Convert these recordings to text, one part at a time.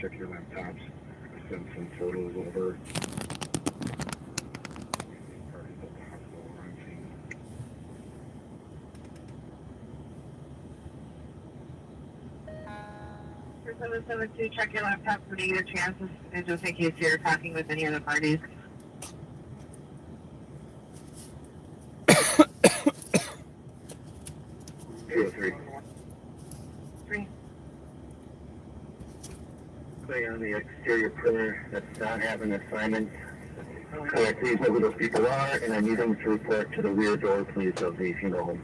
check your laptops. Send some photos over. Parties at the hospital are on scene. 772, check your laptop when you get a chance, and just in case you're talking with any other parties. Three. Play on the exterior perimeter that's not having assignments. Please know who those people are, and I need them to report to the rear door, please, of the funeral home.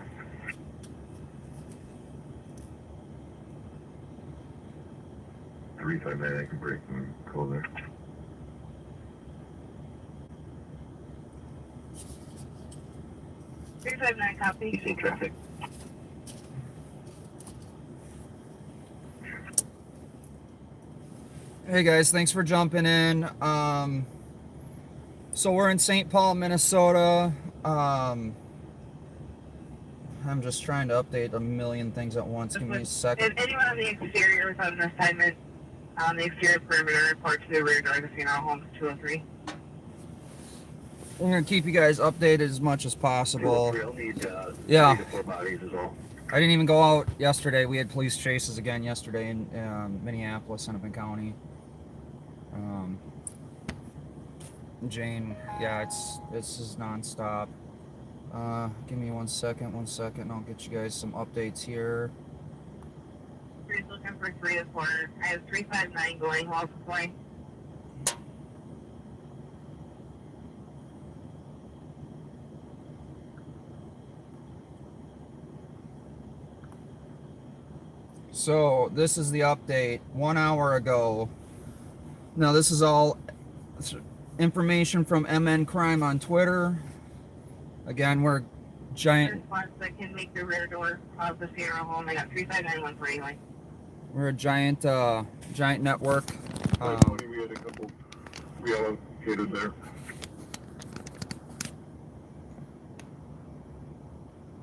I can break and call there. Three 5-9 copy. You see traffic. Hey guys, thanks for jumping in. So we're in St. Paul, Minnesota. I'm just trying to update a million things at once. Give me a second. If anyone on the exterior without an assignment on the exterior perimeter, report to the rear door of the funeral home, 203. We're gonna keep you guys updated as much as possible. We'll need, yeah. 3 to 4 bodies as well. I didn't even go out yesterday. We had police chases again yesterday in Minneapolis, Hennepin County. Jane, yeah, this is nonstop. Give me one second, and I'll get you guys some updates here. He's looking for 3 to 4. I have 359 going, wall supply. So this is the update 1 hour ago. Now this is all information from MN Crime on Twitter. Again, we're giant. Response that can make the rear door of the funeral home. I got 359 for anyway. We're a giant network. We had a couple reallocated there.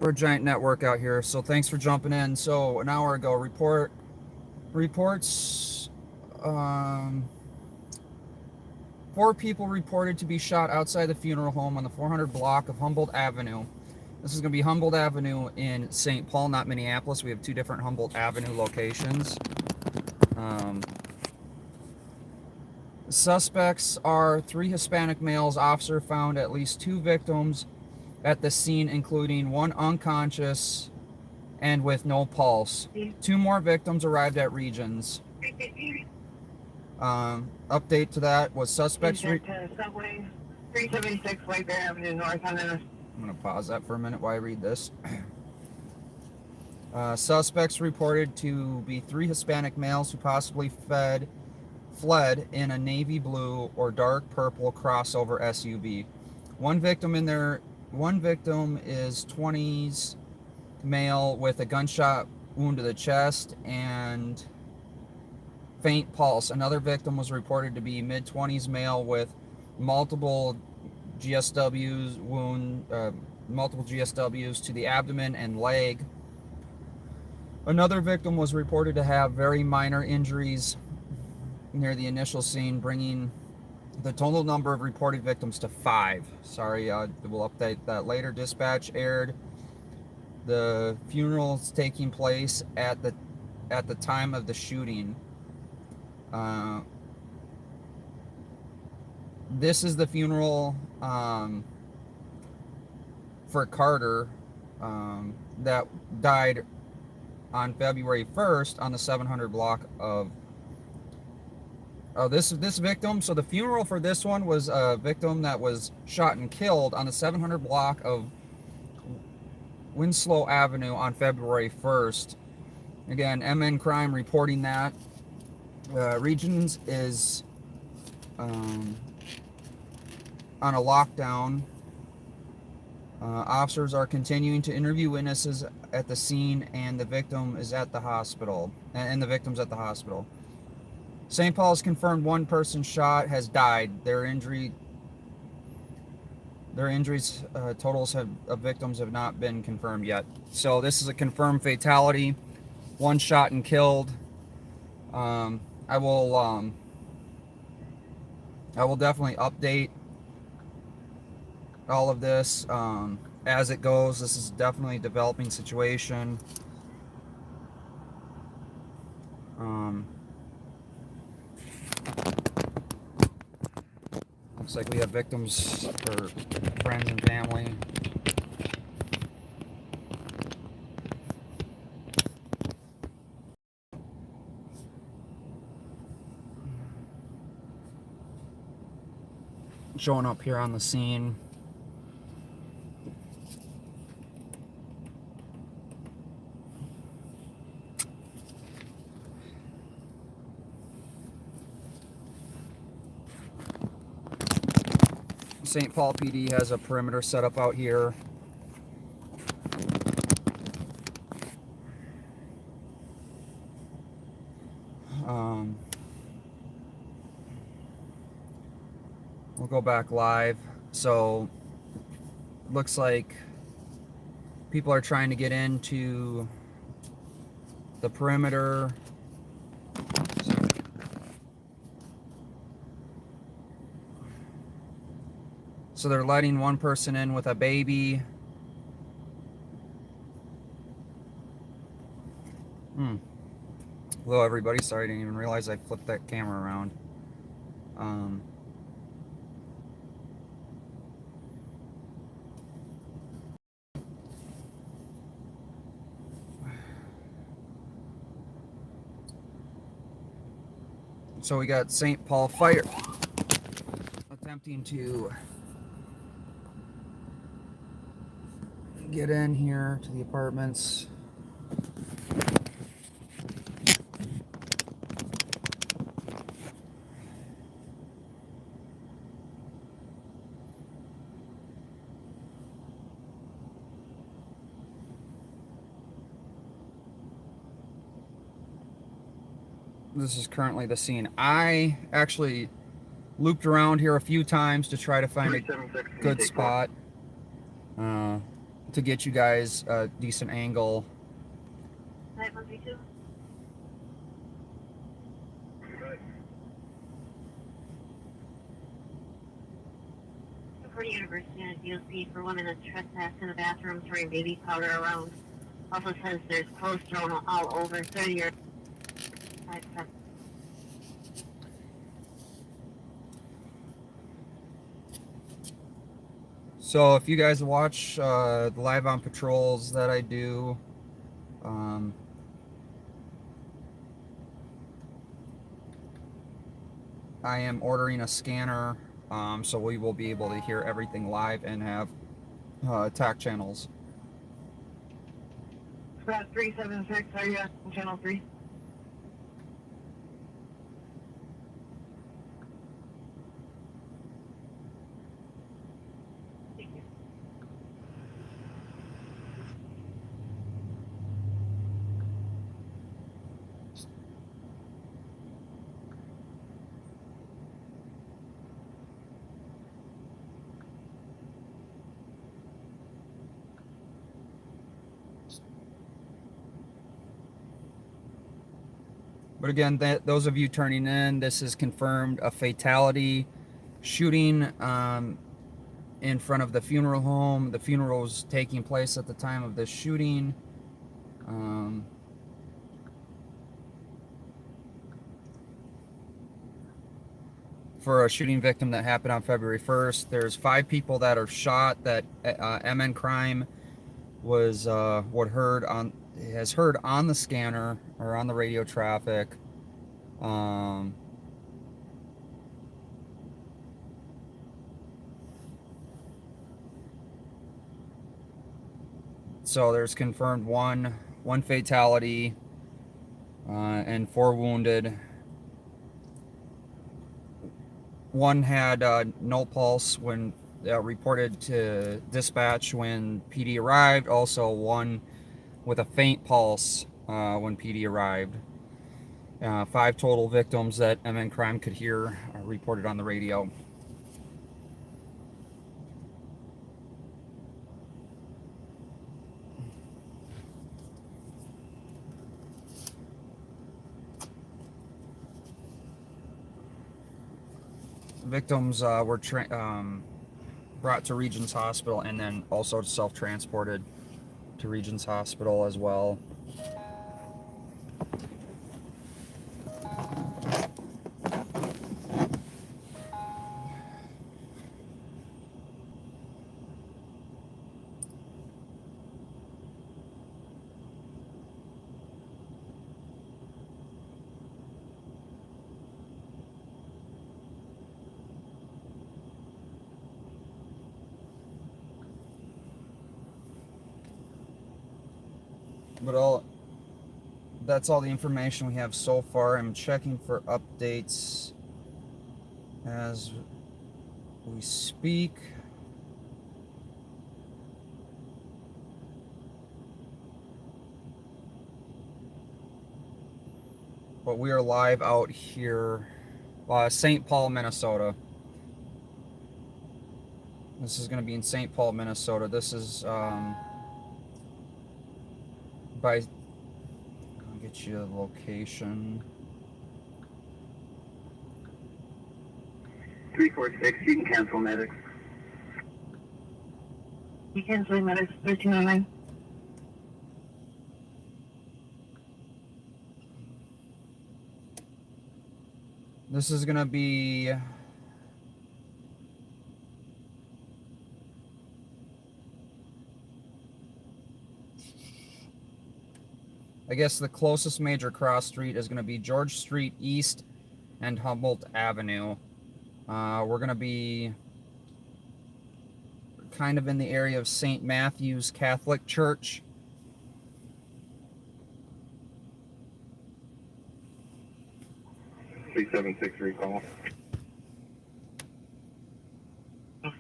We're a giant network out here, so thanks for jumping in. So an hour ago, reports 4 people reported to be shot outside the funeral home on the 400 block of Humboldt Avenue. This is going to be Humboldt Avenue in St. Paul, not Minneapolis. We have 2 different Humboldt Avenue locations. Suspects are 3 Hispanic males. Officer found at least 2 victims at the scene, including 1 unconscious and with no pulse. 2 more victims arrived at Regions. Update to that was suspects. Subway 376 White Bear Avenue North on the. I'm going to pause that for a minute while I read this. Suspects reported to be 3 Hispanic males who possibly fled in a navy blue or dark purple crossover SUV. One victim is 20s male with a gunshot wound to the chest and faint pulse. Another victim was reported to be mid-20s male with multiple GSWs to the abdomen and leg. Another victim was reported to have very minor injuries near the initial scene, bringing the total number of reported victims to 5. Sorry, we'll update that later. Dispatch aired the funerals taking place at the time of the shooting. This is the funeral for Carter that died on February 1st on the 700 block of this victim. So the funeral for this one was a victim that was shot and killed on the 700 block of Winslow Avenue on February 1st. Again, MN Crime reporting that. Regions is on a lockdown. Officers are continuing to interview witnesses at the scene, and the victim is at the hospital. And the victim's at the hospital. St. Paul's confirmed 1 person shot has died. Their injuries totals of victims have not been confirmed yet. So this is a confirmed fatality. 1 shot and killed. I will definitely update all of this as it goes. This is definitely a developing situation. Looks like we have victims for friends and family. Showing up here on the scene. St. Paul PD has a perimeter set up out here. We'll go back live. So, looks like people are trying to get into the perimeter. So they're letting one person in with a baby. Hello everybody, sorry I didn't even realize I flipped that camera around. So we got St. Paul Fire attempting to get in here to the apartments. This is currently the scene. I actually looped around here a few times to try to find a good spot to get you guys a decent angle. 9132. Florida University on a DOC for women that trespassed in the bathroom throwing baby powder around. Also says there's clothes thrown all over 30 or 5. So if you guys watch the live on patrols that I do, I am ordering a scanner, so we will be able to hear everything live and have attack channels. Scott 376, are you on channel 3? Thank you. But again, those of you turning in, this is confirmed a fatality shooting in front of the funeral home. The funeral was taking place at the time of this shooting. For a shooting victim that happened on February 1st. There's 5 people that are shot that MN Crime was has heard on the scanner or on the radio traffic. So there's confirmed one fatality and 4 wounded. One had no pulse when reported to dispatch when PD arrived. Also one with a faint pulse when PD arrived. 5 total victims that MN Crime could hear reported on the radio. Victims were brought to Regions Hospital and then also self-transported to Regions Hospital as well. But that's all the information we have so far. I'm checking for updates as we speak. But we are live out here, St. Paul, Minnesota. This is going to be in St. Paul, Minnesota. This is by, I'll get you the location. 346, you can cancel medics. You cancel medics 1309. This is going to be I guess the closest major cross street is going to be George Street East and Humboldt Avenue. We're going to be kind of in the area of St. Matthew's Catholic Church. (376) recall.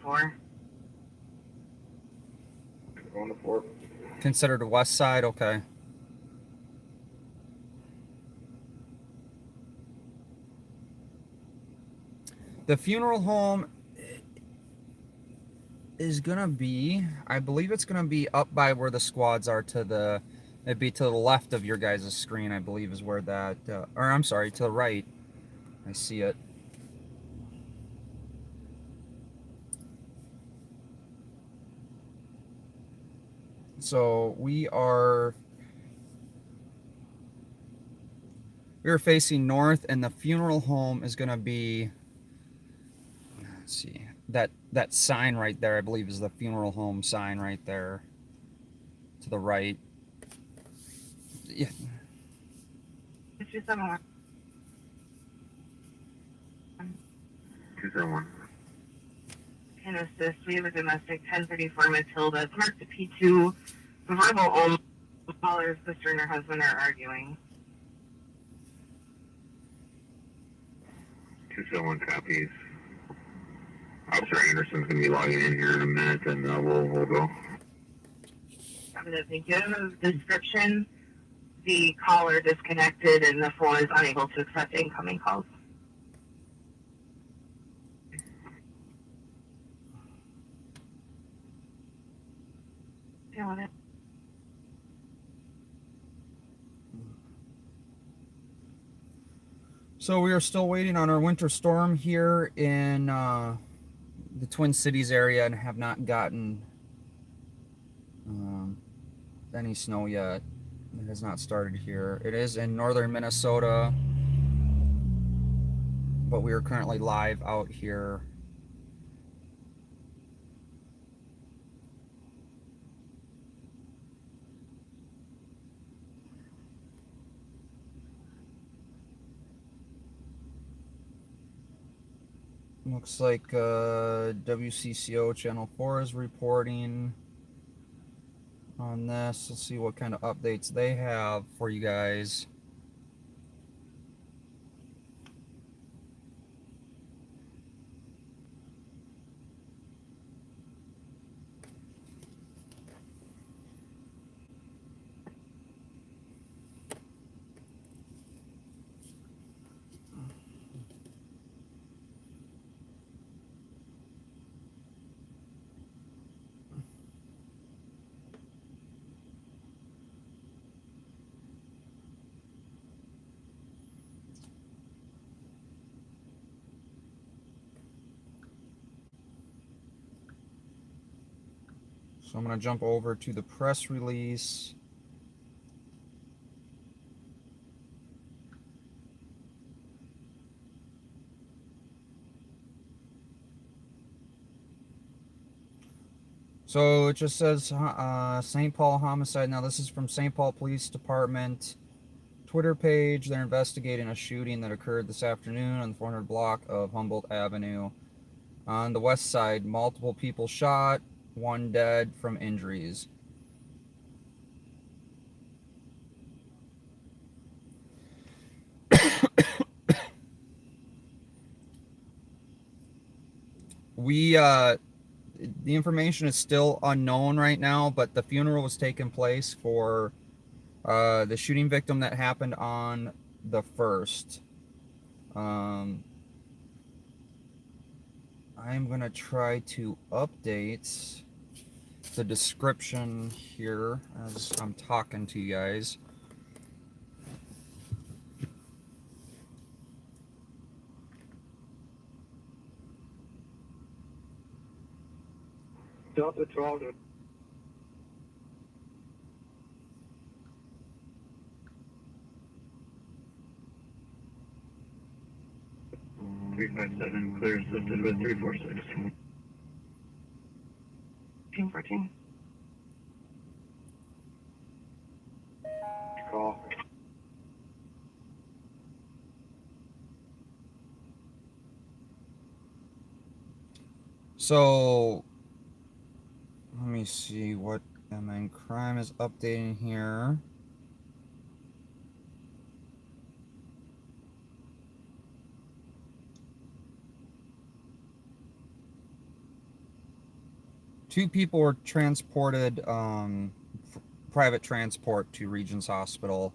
4. Going to 4. Considered a west side, okay. The funeral home is gonna be, I believe it's gonna be up by where the squads are it'd be to the left of your guys' screen, I believe is where that, or I'm sorry, to the right. I see it. So we're facing north, and the funeral home is gonna be, let's see, that sign right there, I believe, is the funeral home sign right there to the right. Yeah. 271. 271. Can assist. We have a domestic 1034 Matilda. It's marked a P2. The verbal only. Caller's sister and her husband are arguing. 271 copies. Officer Anderson's going to be logging in here in a minute, and we'll go. They give a description. The caller disconnected and the phone is unable to accept incoming calls. Deal with it. So we are still waiting on our winter storm here in the Twin Cities area and have not gotten any snow yet. It has not started here. It is in northern Minnesota, but we are currently live out here. Looks like WCCO Channel 4 is reporting on this. Let's see what kind of updates they have for you guys. So I'm going to jump over to the press release. So it just says St. Paul homicide. Now this is from St. Paul Police Department Twitter page. They're investigating a shooting that occurred this afternoon on the 400 block of Humboldt Avenue. On the west side, multiple people shot, one dead from injuries. The information is still unknown right now, but the funeral was taking place for the shooting victim that happened on the 1st. I'm going to try to update the description here as I'm talking to you guys. Delta 12 to 357 clear assisted with 346. Team 14. Call. So let me see what MN Crime is updating here. Two people were transported, private transport to Regions Hospital.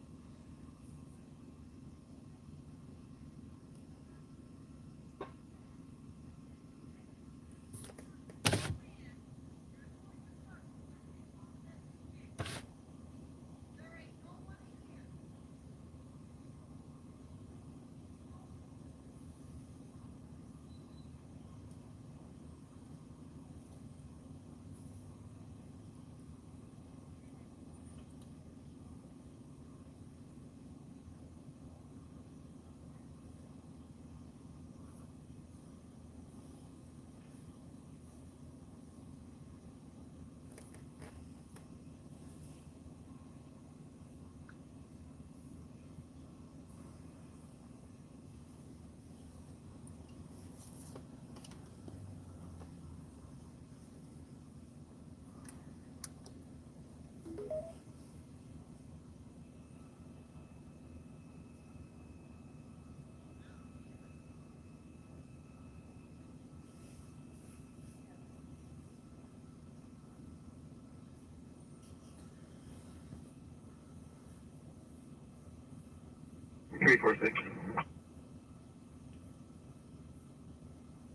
Three, four, six.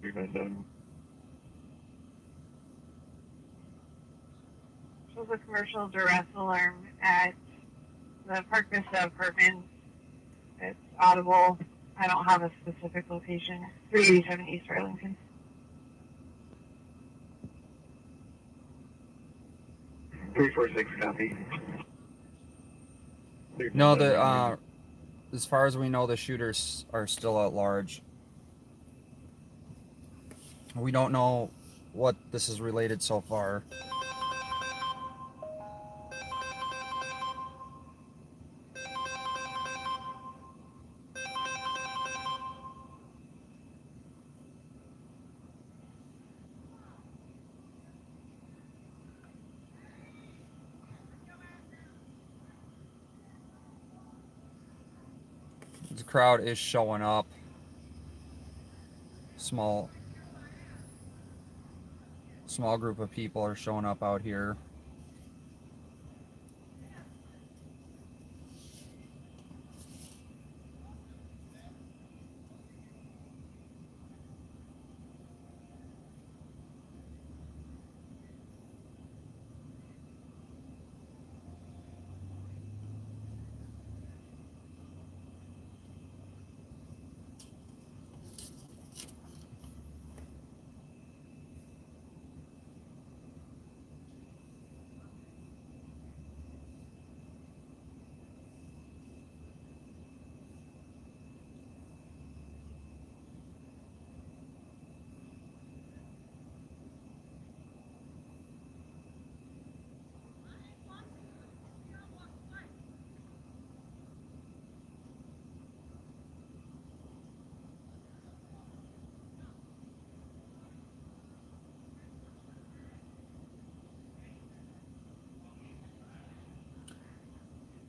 357. This was a commercial duress alarm at the Park Vista apartment. It's audible. I don't have a specific location. 387 East Arlington. 346 copy. No, as far as we know, the shooters are still at large. We don't know what this is related so far. The crowd is showing up. Small group of people are showing up out here.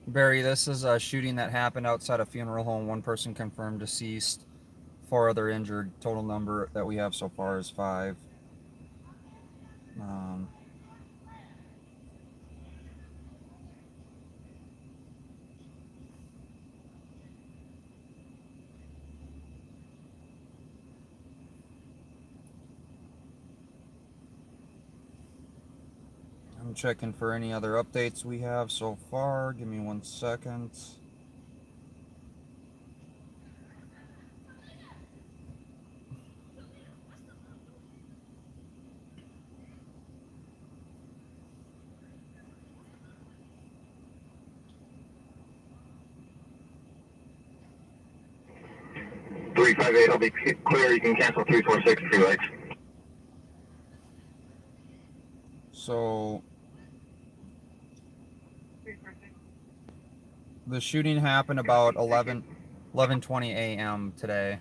Barry, this is a shooting that happened outside a funeral home. One person confirmed deceased, 4 other injured. Total number that we have so far is 5. Um, I'm checking for any other updates we have so far. Give me 1 second. Three five eight. I'll be clear. You can cancel 346 free lights. So 346. the shooting happened about 11:20 a.m. today.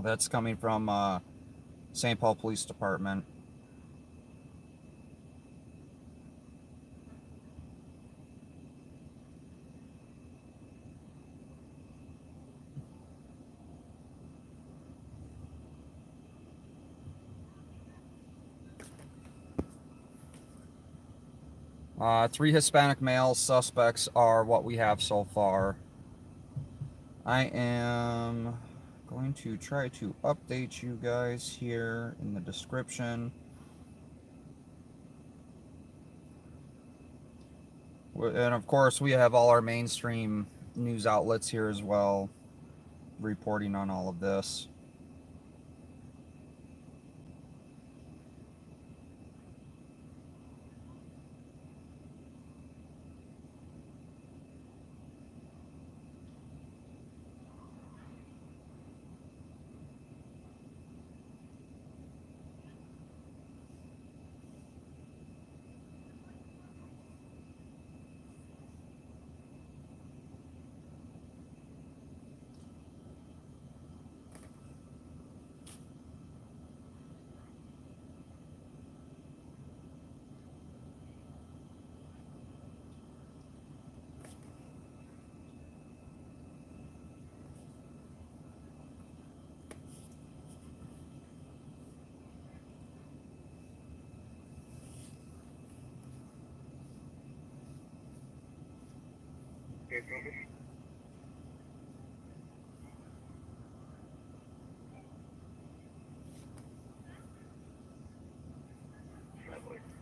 That's coming from St. Paul Police Department. Three Hispanic male suspects are what we have so far. I am going to try to update you guys here in the description. And of course, we have all our mainstream news outlets here as well, reporting on all of this.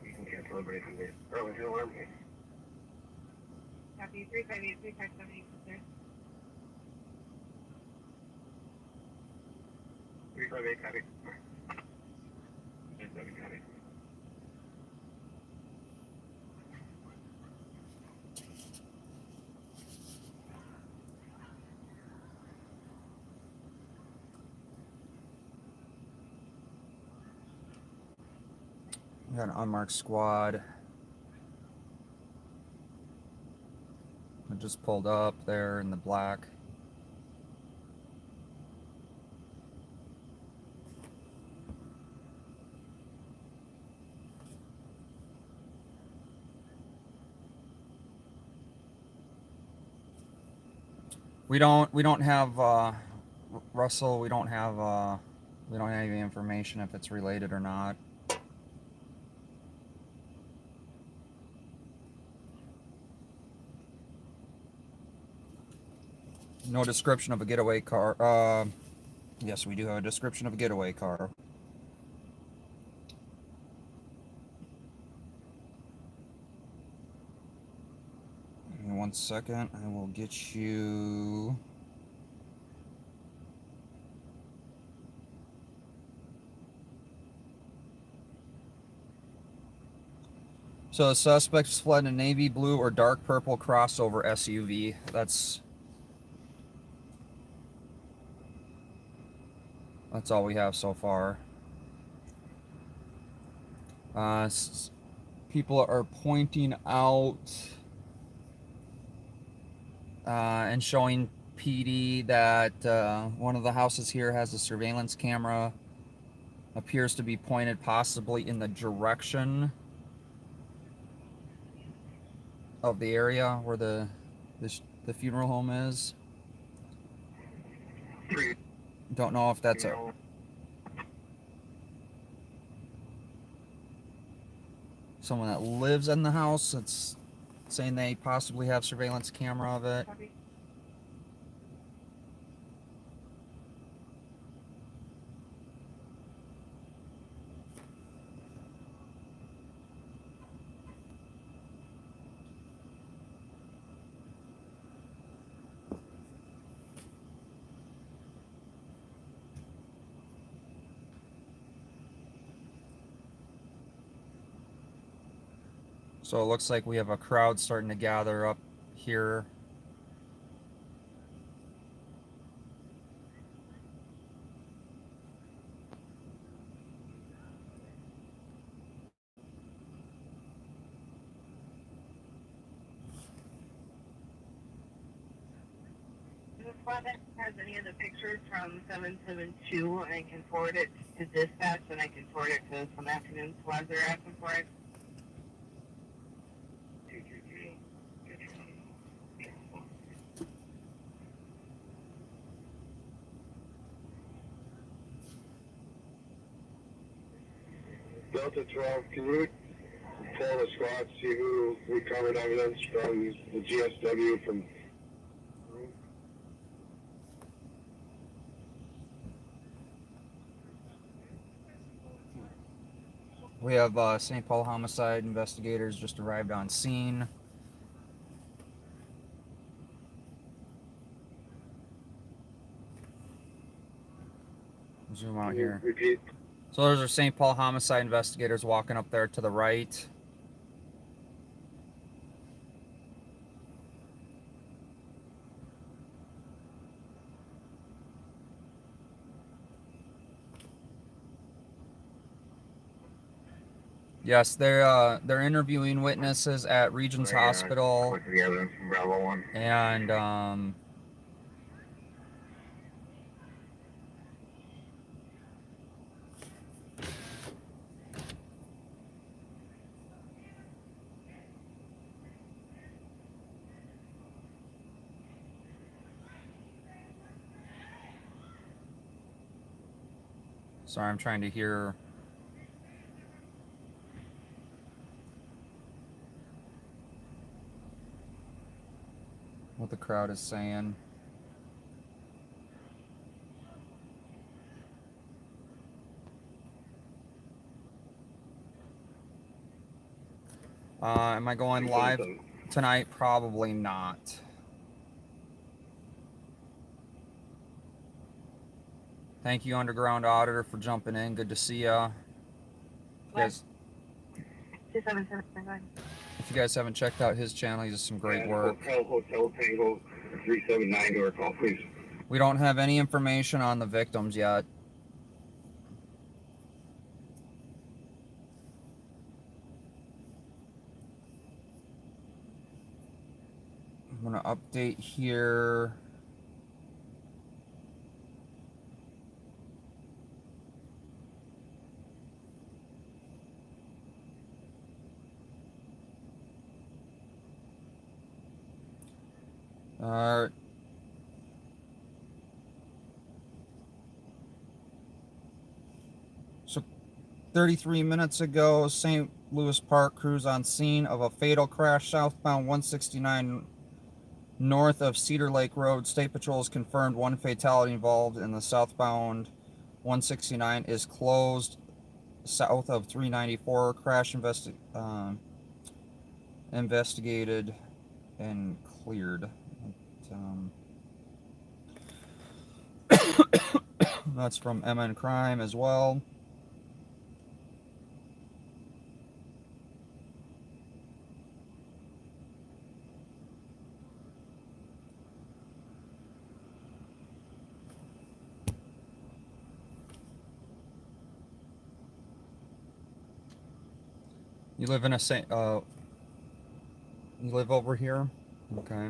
You can cancel everybody from the early alarm. Copy 358, 357, clear. 358, copy. 37, copy. We got an unmarked squad. It just pulled up there in the black. We don't have Russell. We don't have any information if it's related or not. No description of a getaway car. Yes, we do have a description of a getaway car. Give me 1 second. I will get you. So the suspects fled in a navy blue or dark purple crossover SUV. That's all we have so far. People are pointing out and showing PD that one of the houses here has a surveillance camera, appears to be pointed possibly in the direction of the area where the funeral home is. Don't know if that's someone that lives in the house. It's saying they possibly have surveillance camera of it. So it looks like we have a crowd starting to gather up here. This one has any of the pictures from 772, and I can forward it to dispatch, and I can forward it to some afternoon squads they're asking for it. Delta 12, can you pull the squad, see who recovered evidence from the GSW from... We have St. Paul homicide investigators just arrived on scene. Zoom out here. Repeat. So those are St. Paul homicide investigators walking up there to the right. Yes, they're interviewing witnesses at Regions Hospital. Put together from Bravo 1. And sorry, I'm trying to hear what the crowd is saying. Am I going live tonight? Probably not. Thank you, Underground Auditor, for jumping in. Good to see ya. Guys, 2779. if you guys haven't checked out his channel, he does some great work. Hotel Tango 379 to our call, please. We don't have any information on the victims yet. I'm going to update here. So 33 minutes ago, St. Louis Park crews on scene of a fatal crash southbound 169 north of Cedar Lake Road. State Patrol has confirmed one fatality involved in the southbound 169 is closed south of 394. Crash investigated and cleared. That's from MN Crime as well. You live in a you live over here? Okay.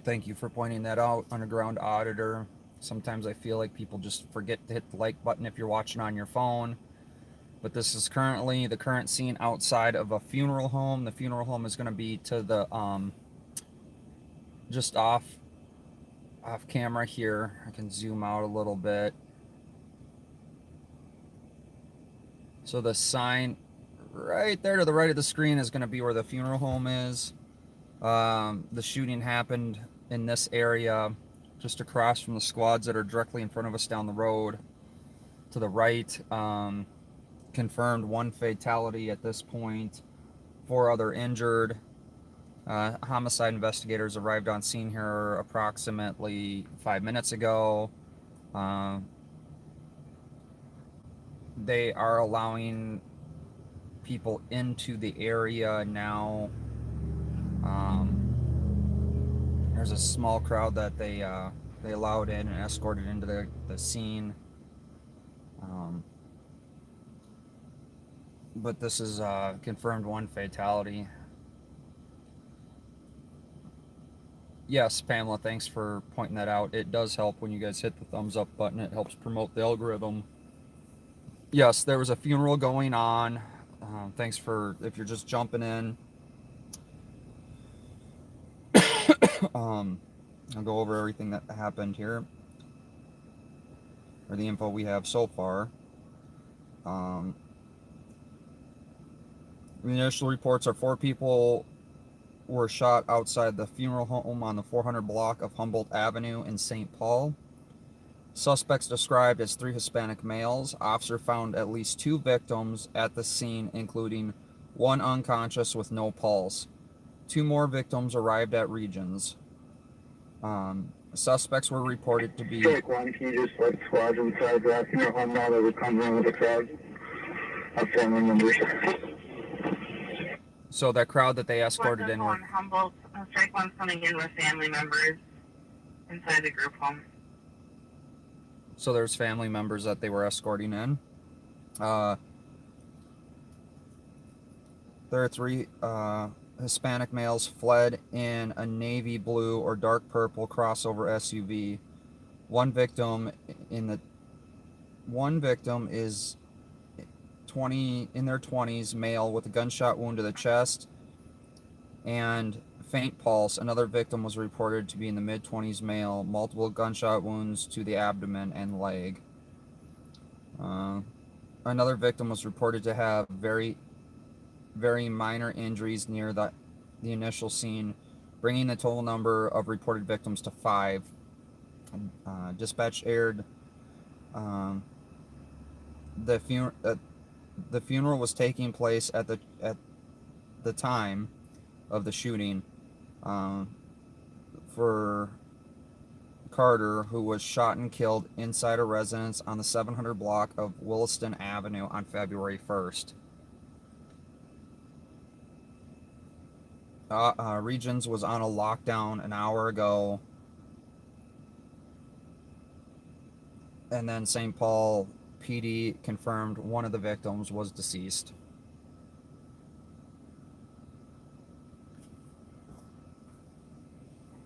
Thank you for pointing that out, underground auditor. Sometimes I feel like people just forget to hit the like button if you're watching on your phone. But this is currently the current scene outside of a funeral home. The funeral home is going to be to the just off camera here. I can zoom out a little bit. So the sign right there to the right of the screen is going to be where the funeral home is. The shooting happened in this area, just across from the squads that are directly in front of us down the road. To the right, confirmed 1 fatality at this point, 4 other injured. Homicide investigators arrived on scene here approximately 5 minutes ago. They are allowing people into the area now. There's a small crowd that they allowed in and escorted into the scene. But this is confirmed 1 fatality. Yes, Pamela, thanks for pointing that out. It does help when you guys hit the thumbs up button. It helps promote the algorithm. Yes, there was a funeral going on. Thanks for, if you're just jumping in. I'll go over everything that happened here, or the info we have so far. The initial reports are 4 people were shot outside the funeral home on the 400 block of Humboldt Avenue in St. Paul. Suspects described as 3 Hispanic males. Officer found at least 2 victims at the scene, including 1 unconscious with no pulse. 2 more victims arrived at Regions. Suspects were reported to be... Take 1, can you just let squads inside the funeral home now that we're coming in with the crowd of family members? So that crowd that they escorted in with... Humboldt, strike 1's coming in with family members inside the group home. So there's family members that they were escorting in. There are 3 Hispanic males fled in a navy blue or dark purple crossover SUV. One victim is in their 20s, male with a gunshot wound to the chest and faint pulse. Another victim was reported to be in the mid-20s, male, multiple gunshot wounds to the abdomen and leg. Another victim was reported to have very minor injuries near the initial scene, bringing the total number of reported victims to 5. Dispatch aired the funeral was taking place at the time of the shooting for Carter, who was shot and killed inside a residence on the 700 block of Williston Avenue on February 1st. Regions was on a lockdown an hour ago, and then St. Paul PD confirmed 1 of the victims was deceased.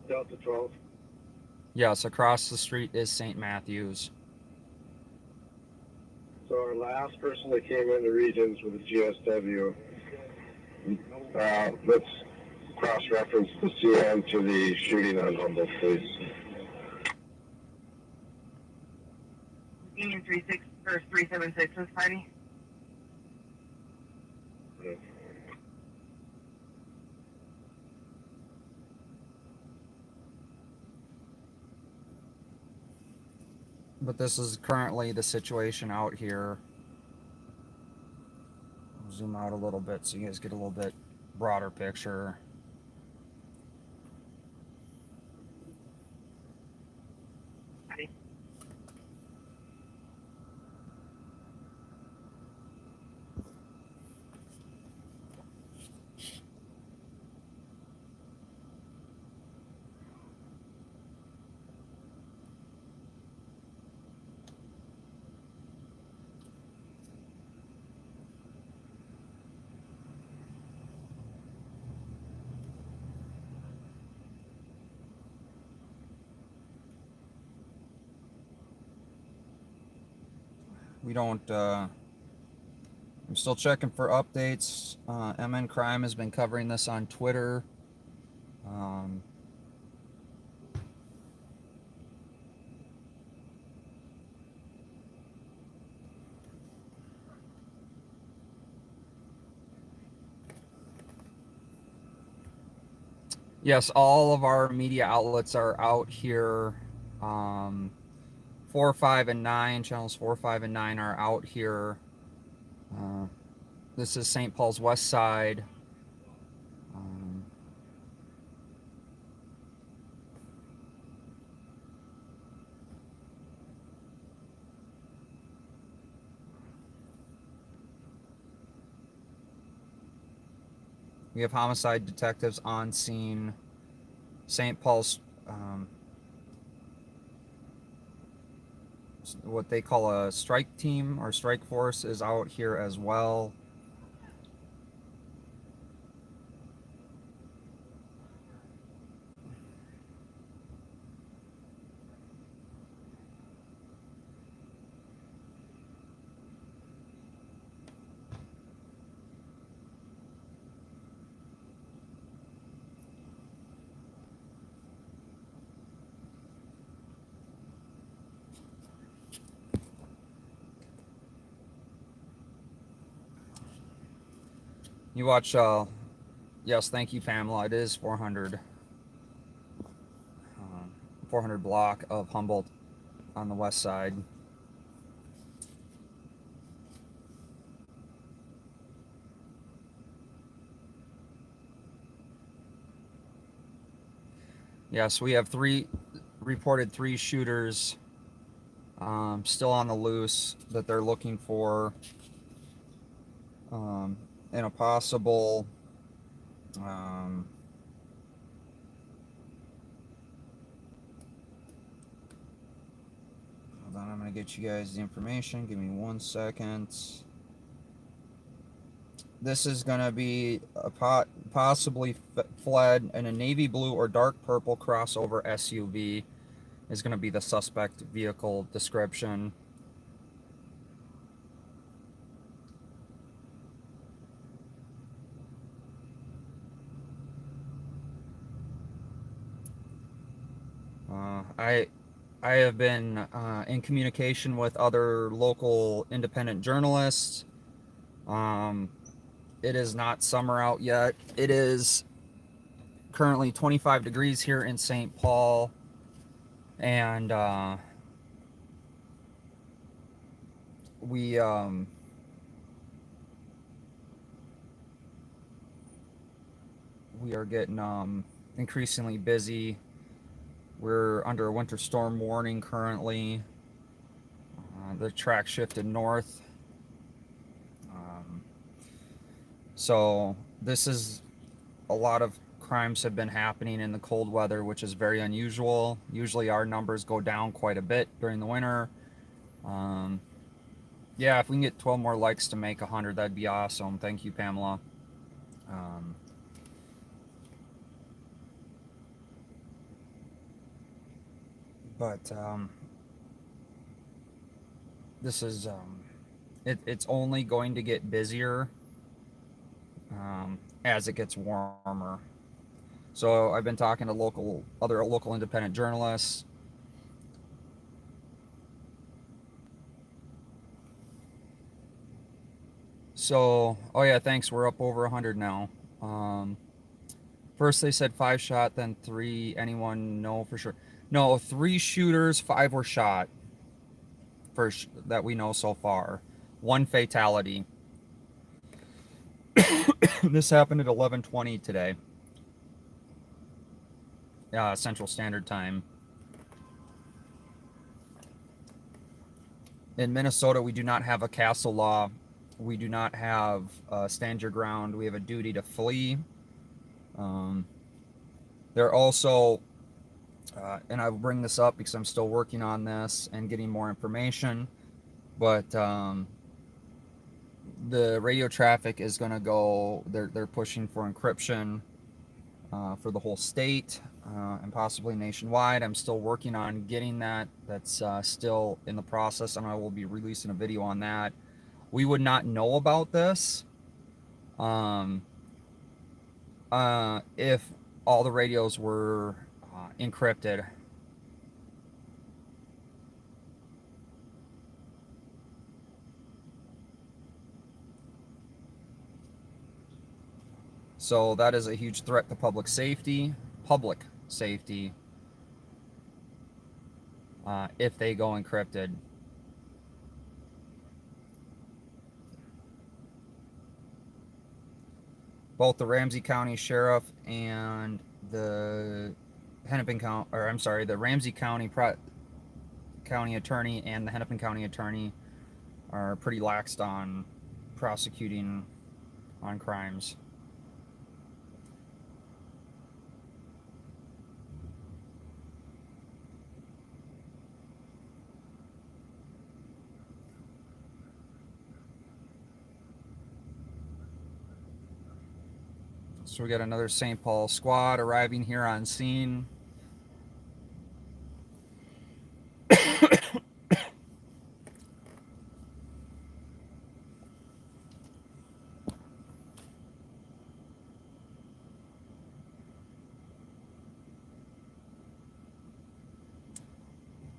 Delta 12. Yes, across the street is St. Matthew's. So our last person that came into Regions with a GSW, let's cross-reference the CM to the shooting on Humboldt, please. Union 36 or 376 this party. Okay. But this is currently the situation out here. I'll zoom out a little bit so you guys get a little bit broader picture. Party. We don't. I'm still checking for updates. MN Crime has been covering this on Twitter. Yes, all of our media outlets are out here. 4, 5, and 9, channels 4, 5, and 9 are out here. This is St. Paul's West Side. We have homicide detectives on scene. St. Paul's, what they call a strike team or strike force, is out here as well. You watch, yes, thank you, Pamela. It is 400 block of Humboldt on the west side. Yes, we have reported three shooters still on the loose that they're looking for in a possible hold on, I'm going to get you guys the information. Give me 1 second. This is going to be a possibly fled in a navy blue or dark purple crossover SUV is going to be the suspect vehicle description. I have been in communication with other local independent journalists. It is not summer out yet. It is currently 25 degrees here in St. Paul, and we are getting increasingly busy. We're under a winter storm warning currently. The track shifted north. So this is a lot of crimes have been happening in the cold weather, which is very unusual. Usually our numbers go down quite a bit during the winter. Yeah, if we can get 12 more likes to make 100, that'd be awesome. Thank you, Pamela. But this is it's only going to get busier as it gets warmer. So I've been talking to other local independent journalists. So, oh yeah, thanks. We're up over 100 now. First they said 5 shot, then 3. Anyone know for sure? No, 3 shooters, 5 were shot. That we know so far. 1 fatality. This happened at 11:20 today. Central Standard Time. In Minnesota, we do not have a castle law. We do not have stand your ground. We have a duty to flee. They're also, and I will bring this up because I'm still working on this and getting more information, but the radio traffic is going to go, they're pushing for encryption. for the whole state and possibly nationwide. I'm still working on getting that. That's still in the process, and I will be releasing a video on that. We would not know about this if all the radios were encrypted. So that is a huge threat to public safety. If they go encrypted. Both the Ramsey County Sheriff and the Hennepin County, or I'm sorry, the Ramsey County County Attorney and the Hennepin County Attorney are pretty laxed on prosecuting on crimes. So we got another St. Paul squad arriving here on scene.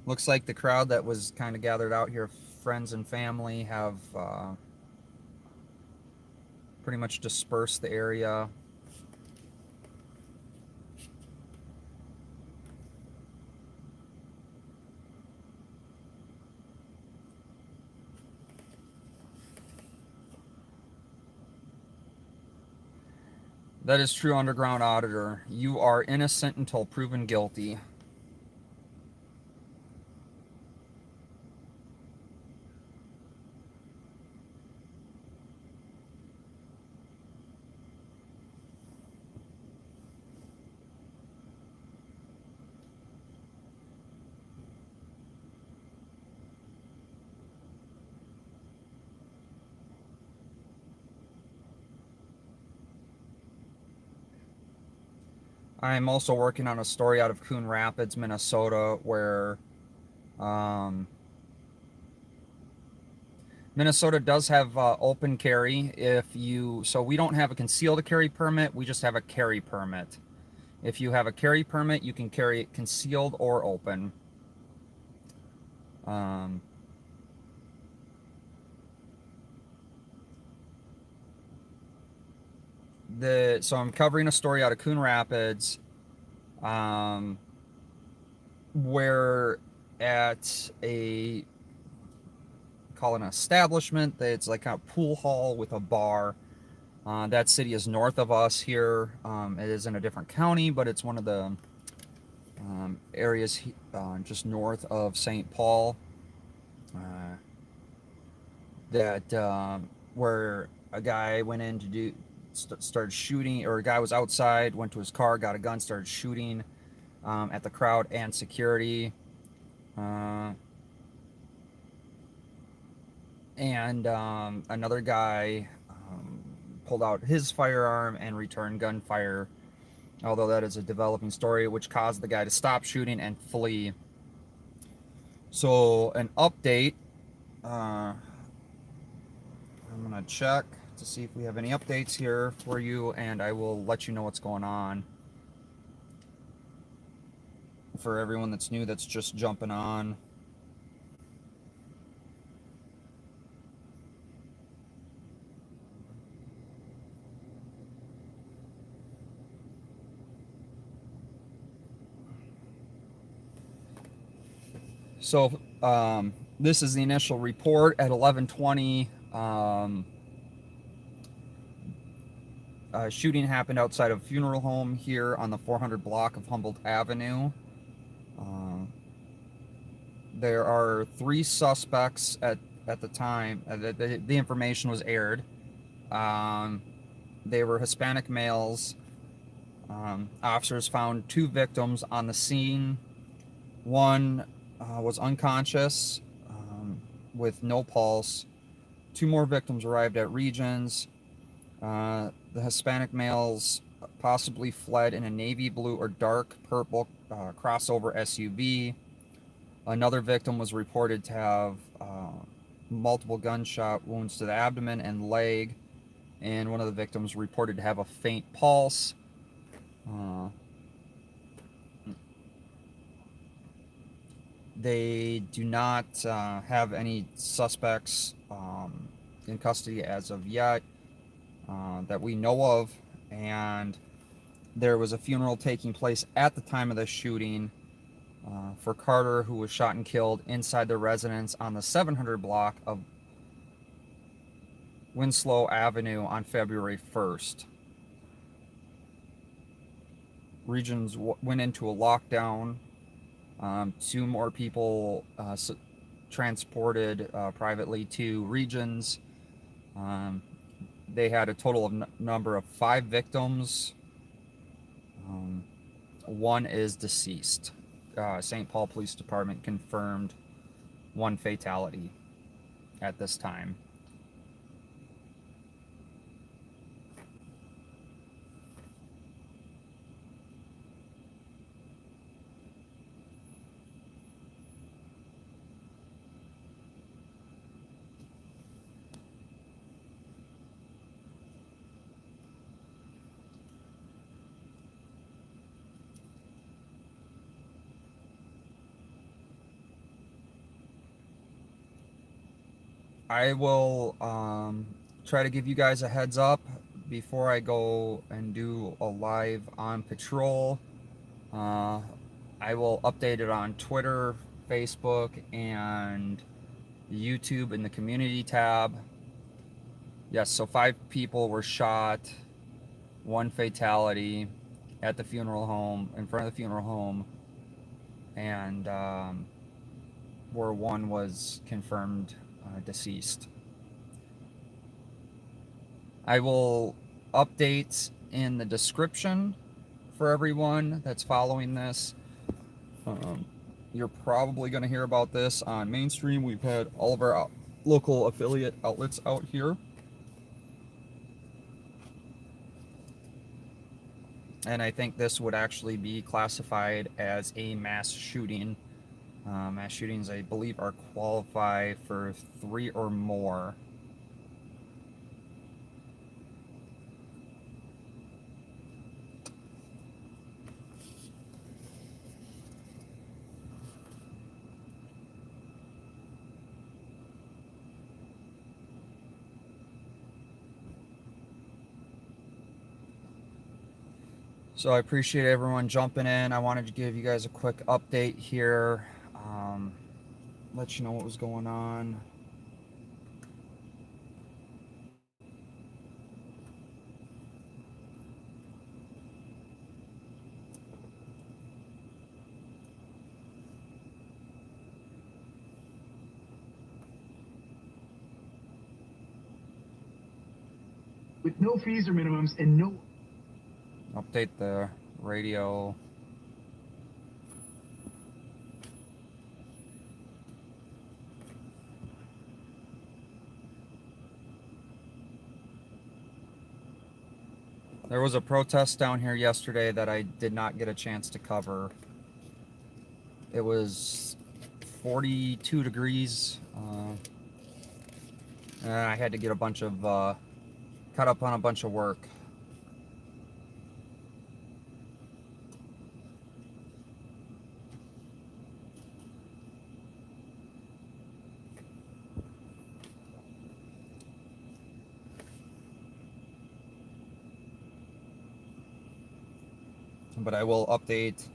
Looks like the crowd that was kind of gathered out here, friends and family, have pretty much dispersed the area. That is true, Underground Auditor. You are innocent until proven guilty. I'm also working on a story out of Coon Rapids, Minnesota, where Minnesota does have open carry. So we don't have a concealed carry permit, we just have a carry permit. If you have a carry permit, you can carry it concealed or open. So I'm covering a story out of Coon Rapids, where at call it an establishment, it's like a pool hall with a bar. That city is north of us here. It is in a different county, but it's one of the areas just north of St. Paul, where a guy went in to started shooting, or a guy was outside, went to his car, got a gun, started shooting at the crowd and security. And another guy pulled out his firearm and returned gunfire, although that is a developing story, which caused the guy to stop shooting and flee. So an update, I'm gonna check to see if we have any updates here for you, and I will let you know what's going on. For everyone that's new, that's just jumping on. So this is the initial report at 11:20. Shooting happened outside of a funeral home here on the 400 block of Humboldt Avenue. There are 3 suspects at the time that the information was aired. They were Hispanic males. Officers found 2 victims on the scene. One was unconscious with no pulse. 2 more victims arrived at Regions. The Hispanic males possibly fled in a navy blue or dark purple crossover SUV. Another victim was reported to have multiple gunshot wounds to the abdomen and leg, and one of the victims reported to have a faint pulse. They do not have any suspects in custody as of yet that we know of, and there was a funeral taking place at the time of the shooting for Carter, who was shot and killed inside the residence on the 700 block of Humboldt Avenue on February 1st. Regions went into a lockdown. 2 more people transported privately to Regions. They had a total of number of 5 victims. 1 is deceased. St. Paul Police Department confirmed 1 fatality at this time. I will try to give you guys a heads up before I go and do a live on patrol. I will update it on Twitter, Facebook, and YouTube in the community tab. Yes, so 5 people were shot, 1 fatality at the funeral home, in front of the funeral home, and where 1 was confirmed deceased. I will update in the description for everyone that's following this. You're probably going to hear about this on mainstream. We've had all of our local affiliate outlets out here. And I think this would actually be classified as a mass shooting. Mass shootings, I believe, are qualified for 3 or more. So I appreciate everyone jumping in. I wanted to give you guys a quick update here. Let you know what was going on. With no fees or minimums and no... Update the radio. There was a protest down here yesterday that I did not get a chance to cover. It was 42 degrees. And I had to get a bunch of, caught up on a bunch of work. But I will update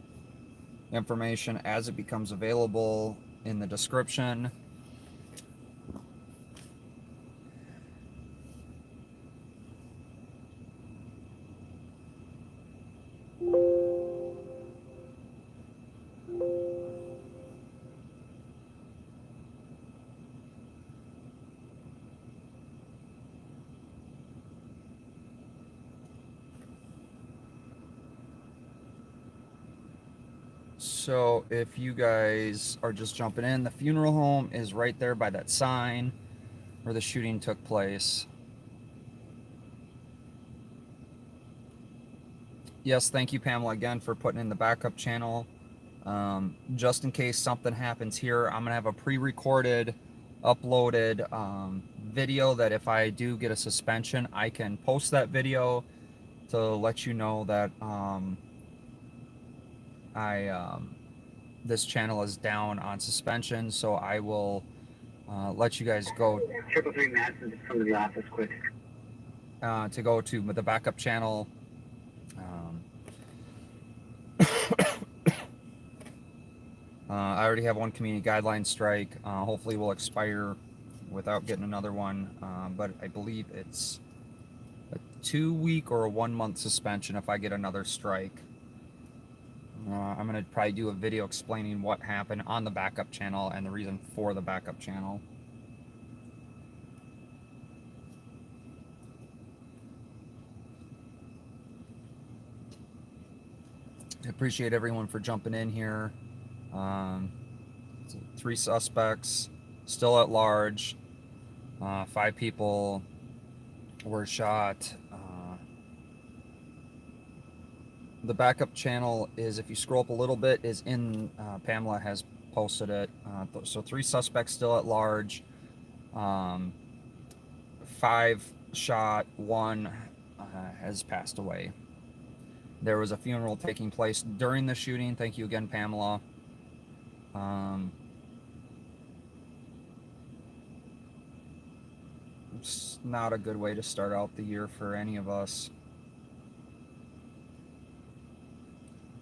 information as it becomes available in the description. So if you guys are just jumping in, the funeral home is right there by that sign where the shooting took place. Yes, thank you, Pamela, again for putting in the backup channel. Just in case something happens here, I'm gonna have a pre-recorded, uploaded video that if I do get a suspension, I can post that video to let you know that this channel is down on suspension. So I will let you guys go 333 Madison, just come to the office quick. to go to the backup channel. I already have one community guideline strike. Hopefully will expire without getting another one. But I believe it's a 2-week or a 1-month suspension if I get another strike. I'm going to probably do a video explaining what happened on the backup channel and the reason for the backup channel. I appreciate everyone for jumping in here. 3 suspects still at large. 5 people were shot. The backup channel is, if you scroll up a little bit, is in, Pamela has posted it. So 3 suspects still at large. 5 shot, 1 has passed away. There was a funeral taking place during the shooting. Thank you again, Pamela. It's not a good way to start out the year for any of us.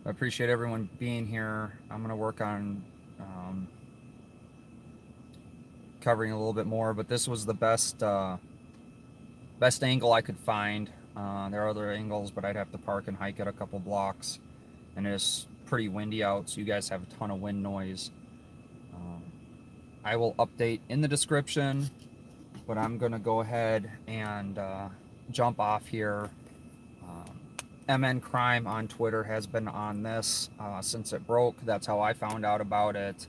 I appreciate everyone being here. I'm going to work on covering a little bit more, but this was the best angle I could find. There are other angles, but I'd have to park and hike it a couple blocks, and it's pretty windy out, so you guys have a ton of wind noise. I will update in the description, but I'm going to go ahead and jump off here. MN Crime on Twitter has been on this since it broke. That's how I found out about it.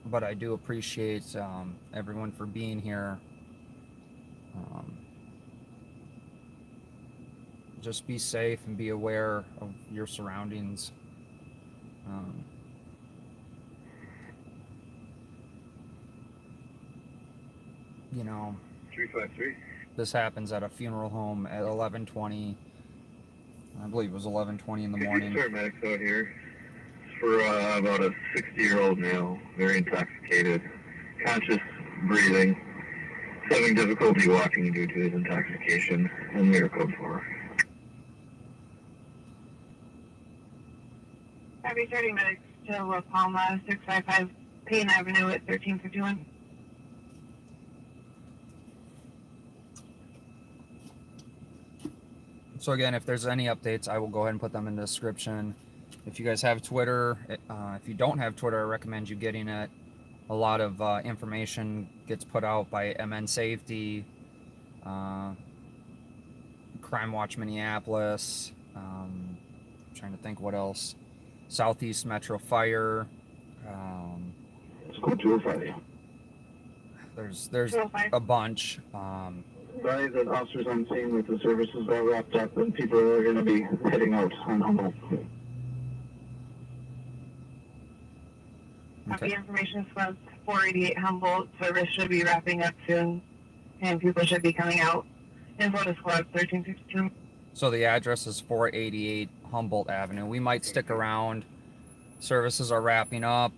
But I do appreciate everyone for being here. Just be safe and be aware of your surroundings. You know, 353. this happens at a funeral home at 11:20. I believe it was 11:20 in the morning. Paramedics out here for about a 60-year-old male, very intoxicated, conscious breathing, having difficulty walking due to his intoxication, and we are code for. Happy 30 minutes to La Palma, 655 Payne Avenue at 1351. So again, if there's any updates, I will go ahead and put them in the description. If you guys have Twitter, if you don't have Twitter, I recommend you getting it. A lot of information gets put out by MN Safety, Crime Watch Minneapolis, trying to think what else, Southeast Metro Fire. Let's go 205. There's a bunch. Advise that officers on scene with the services all wrapped up and people are going to be heading out on Humboldt. Copy information squad 488 Humboldt. Service should be wrapping up soon, and people should be coming out. Info to squad 1352. So the address is 488 Humboldt Avenue. We might stick around. Services are wrapping up,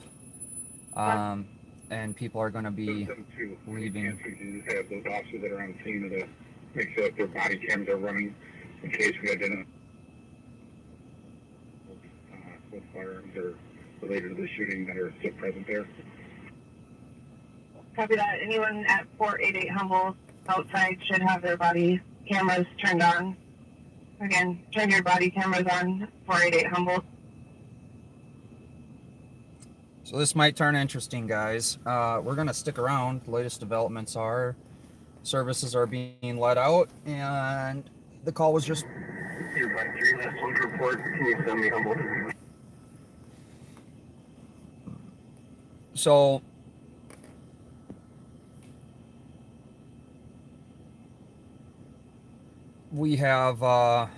and people are going to be leaving. You just have those officers that are on scene to make sure that their body cameras are running in case we identify with firearms that are related to the shooting that are still present there. Copy that. Anyone at 488 Humboldt outside should have their body cameras turned on. Again, turn your body cameras on, 488 Humboldt. So this might turn interesting, guys. We're going to stick around. The latest developments are services are being let out, and the call was just... Your by 3 last one to report. Can you send me Humboldt? So we have,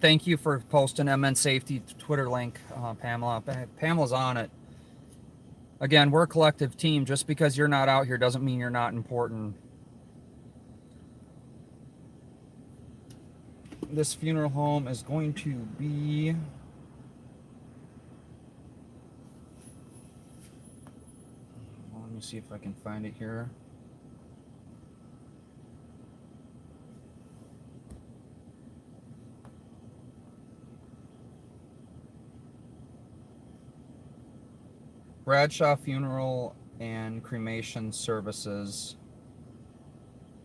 thank you for posting MN Safety Twitter link, Pamela. Pamela's on it. Again, we're a collective team. Just because you're not out here doesn't mean you're not important. This funeral home is going to be... Let me see if I can find it here. Bradshaw Funeral and Cremation Services.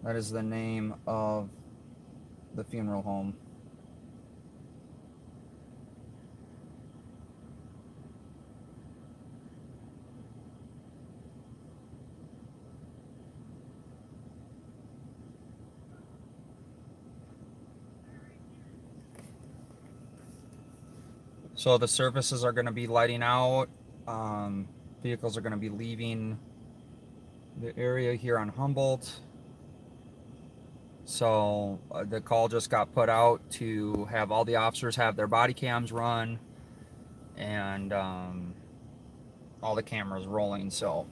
That is the name of the funeral home. So the services are going to be lighting out. Vehicles are going to be leaving the area here on Humboldt. So the call just got put out to have all the officers have their body cams run and all the cameras rolling. So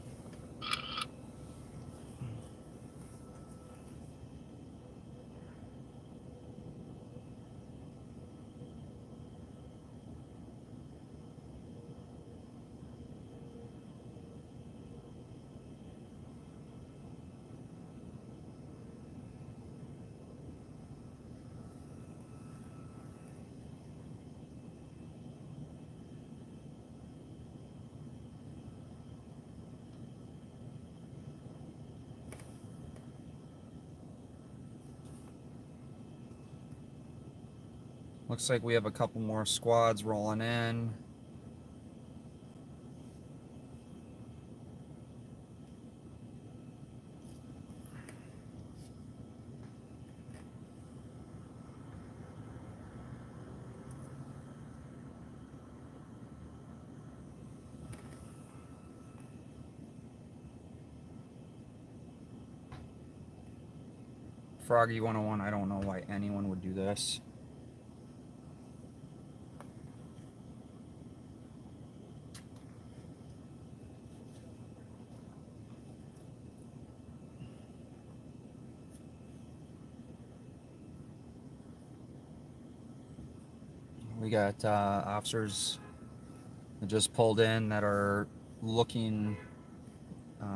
looks like we have a couple more squads rolling in. Froggy 101, I don't know why anyone would do this. We got officers that just pulled in that are looking,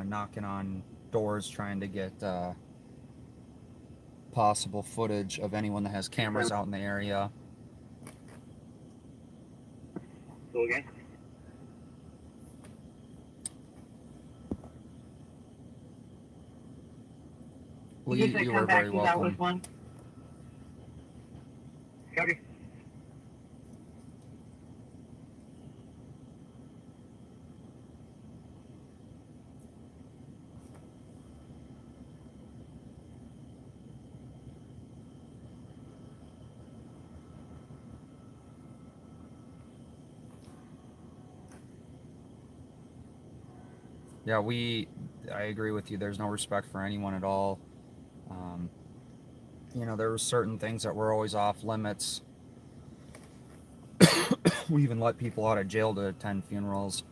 knocking on doors, trying to get possible footage of anyone that has cameras out in the area. So again? Lee, said you come were back very to that with welcome. one. Copy. Yeah, I agree with you. There's no respect for anyone at all. You know, there were certain things that were always off limits. We even let people out of jail to attend funerals.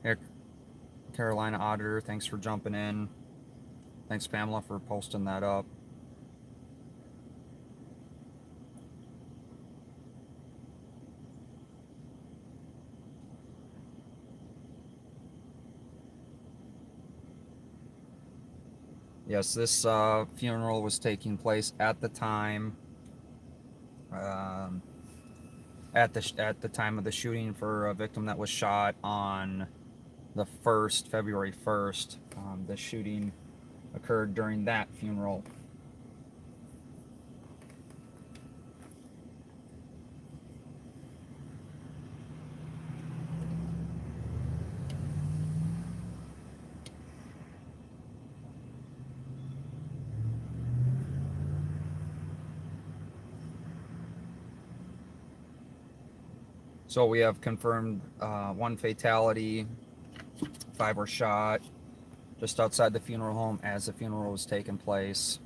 Here, Carolina Auditor, thanks for jumping in. Thanks, Pamela, for posting that up. Yes, this funeral was taking place at the time, at the time of the shooting for a victim that was shot on the 1st, February 1st. The shooting occurred during that funeral. So we have confirmed 1 fatality, 5 were shot just outside the funeral home as the funeral was taking place.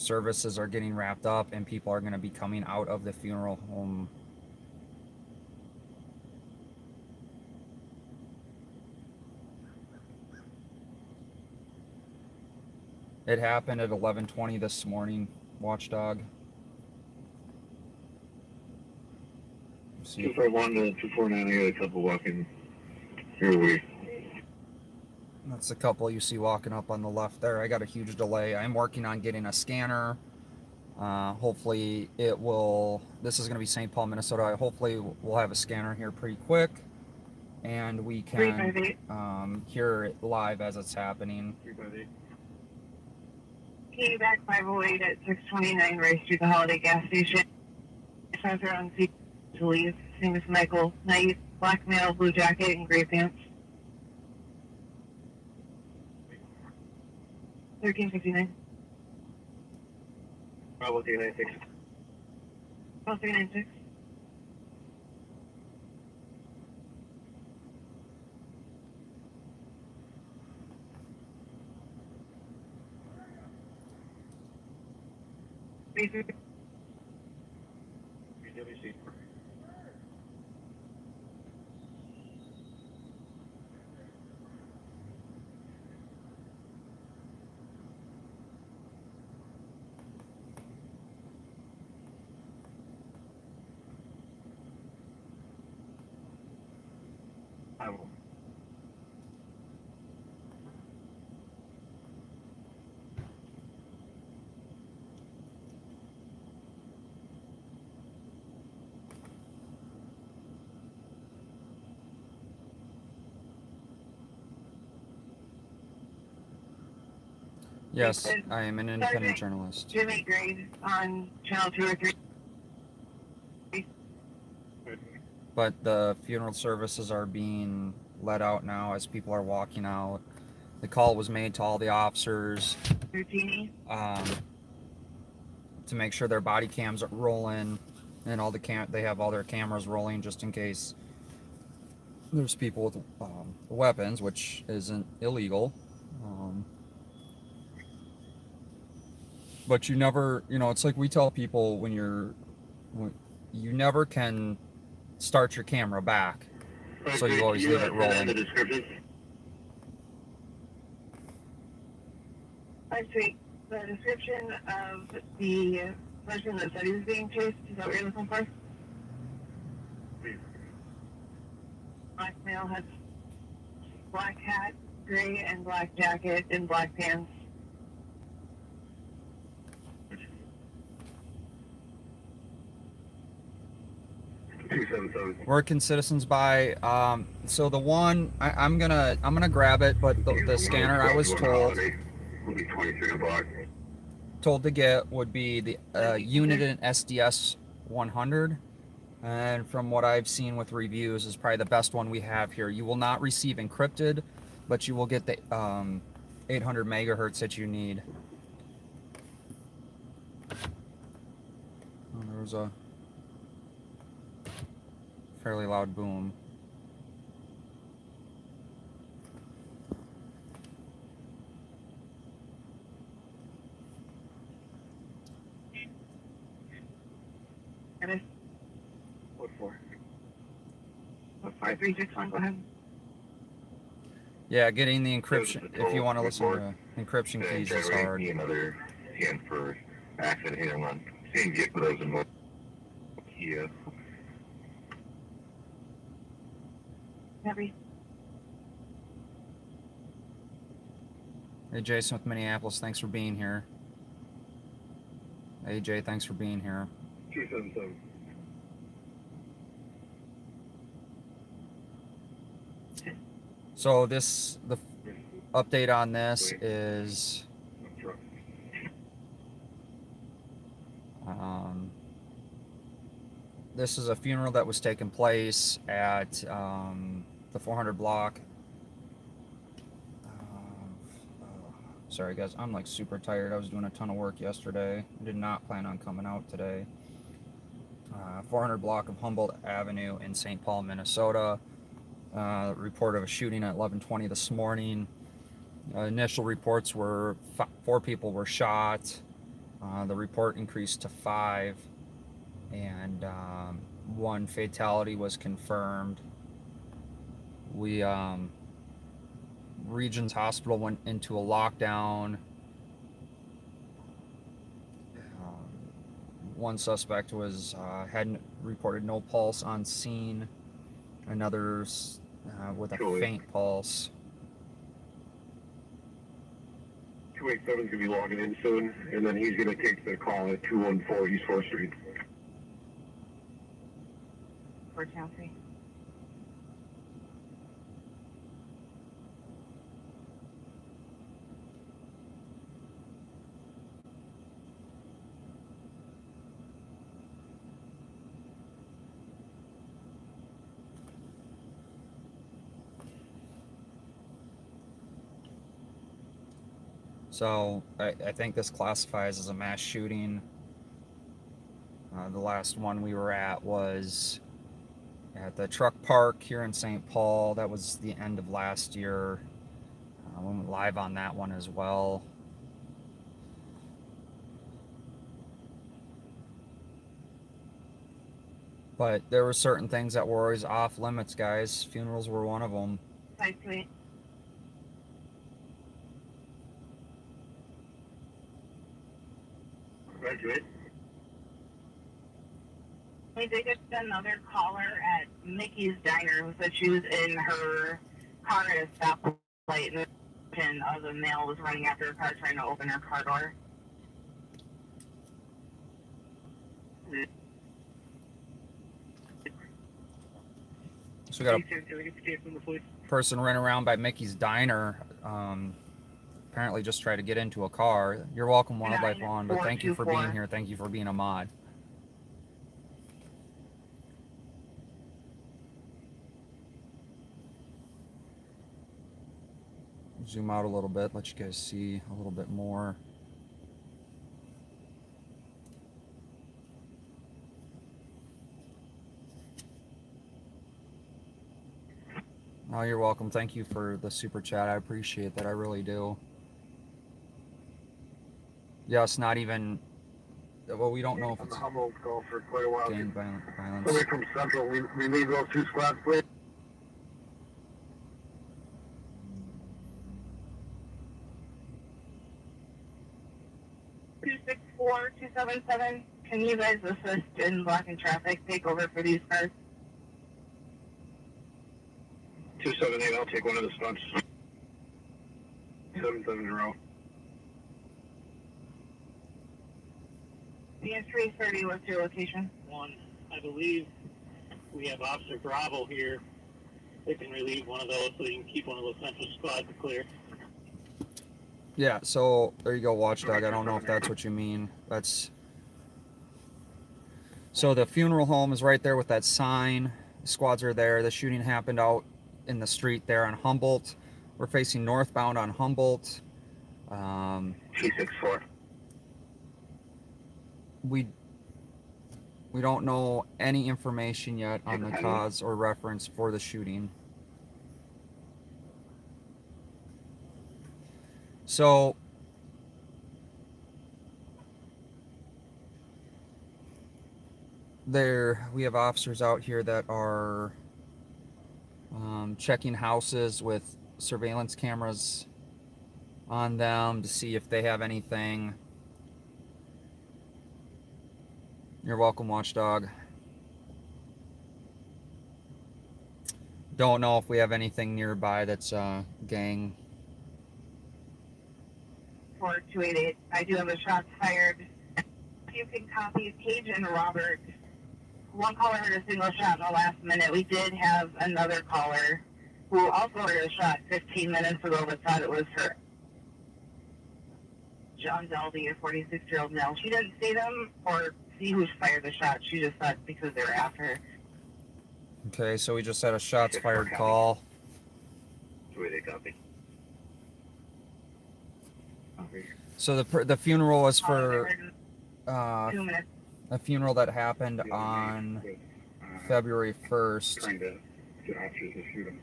services are getting wrapped up and people are going to be coming out of the funeral home. It happened at 11:20 this morning, Watchdog. See. 251 to 249, I got a couple walking your way. That's the couple you see walking up on the left there. I got a huge delay. I'm working on getting a scanner. Hopefully it will, this is going to be St. Paul, Minnesota. Hopefully we'll have a scanner here pretty quick and we can hear it live as it's happening. 358. Came back 508 at 629 Rice Street, the Holiday gas station. Sensor on seat to leave. Same as Michael Knight, black male, blue jacket, and gray pants. 1359. Bravo 396. Bravo 396. BWC. Yes, I am an independent journalist. Jimmy Grade on channel 2 or 3. But the funeral services are being let out now as people are walking out. The call was made to all the officers Routini. to make sure their body cams are rolling and all they have all their cameras rolling just in case there's people with weapons, which isn't illegal. But you never, it's like we tell people when you never can start your camera back, so you always leave it rolling. The description. I see. The description of the person that said he was being chased, is that what you're looking for? Black male has black hat, gray and black jacket, and black pants. Working citizens by so the one I'm gonna grab it, but the scanner I was told to get would be the unit in SDS 100, and from what I've seen with reviews is probably the best one we have here. You will not receive encrypted, but you will get the 800 megahertz that you need. Oh, there was a fairly loud boom. What for? 5361, go ahead. Yeah, getting the encryption, if you want to listen to encryption keys, is hard. Another hand for accident hit and run. Same get for those in most. Yeah. Heavy. Hey, Jason with Minneapolis, thanks for being here. AJ, thanks for being here. 277. So the update on this is this is a funeral that was taking place at the 400 block. Sorry guys, I'm like super tired. I was doing a ton of work yesterday. I did not plan on coming out today. 400 block of Humboldt Avenue in St. Paul, Minnesota. Report of a shooting at 11:20 this morning. Initial reports were 4 people were shot. The report increased to 5, and 1 fatality was confirmed. We Regions Hospital went into a lockdown. 1 suspect was had reported no pulse on scene. Another with a faint pulse. 287's gonna be logging in soon, and then he's gonna take the call at 214 East 4th Street. For Chelsea. So I think this classifies as a mass shooting. The last one we were at was at the truck park here in St. Paul. That was the end of last year. We went live on that one as well. But there were certain things that were always off limits, guys. Funerals were one of them. Side suite. Graduate. We did get another caller at Mickey's Diner who said she was in her car at a stoplight and the male was running after her car trying to open her car door. So we got a person running around by Mickey's Diner. Apparently just tried to get into a car. You're welcome, Wildlife Lawn, but thank you for being here. Thank you for being a mod. Zoom out a little bit, let you guys see a little bit more. Oh, you're welcome. Thank you for the super chat. I appreciate that. I really do. Yes, not even. Well, we don't know if it's Humboldt call for quite a while. gang violence. Coming from Central, we need those 2 squads, please. 264-277. Can you guys assist in blocking traffic? Take over for these cars. 278, I'll take one of the stunts. 770. The 330, what's your location? 1. I believe we have Officer Bravo here. They can relieve one of those so you can keep one of those central squads clear. Yeah, so there you go, Watchdog. I don't know if that's what you mean. That's so the funeral home is right there with that sign. The squads are there. The shooting happened out in the street there on Humboldt. We're facing northbound on Humboldt. 264. We don't know any information yet on the cause or reference for the shooting. So we have officers out here that are checking houses with surveillance cameras on them to see if they have anything. You're welcome, Watchdog. Don't know if we have anything nearby that's gang. 4288. I do have a shot fired. You can copy Paige and Robert. One caller heard a single shot in the last minute. We did have another caller who also heard a shot 15 minutes ago but thought it was her. John Delby, a 46-year-old male. She didn't see them or see who fired the shot. She just thought because they were after her. Okay, so we just had a shots fired call. 288 copy. So the funeral was for 2 minutes. a funeral that happened on February 1st. Trying to get officers to shoot him.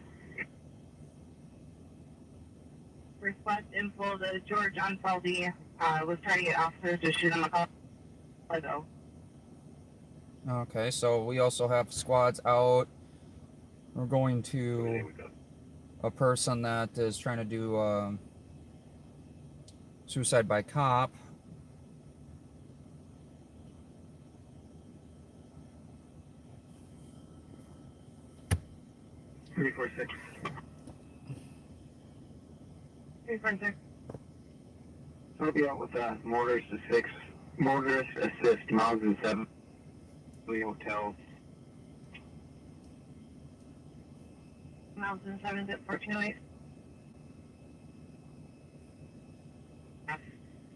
request info to George Unfeldy. Was trying to get officers to shoot him a couple ago. Okay, so we also have squads out. We're going to a person that is trying to do suicide by cop. Three, four, six. 346. I'll be out with mortars assist miles and 7. Hotel. Mountain 7 at 1408.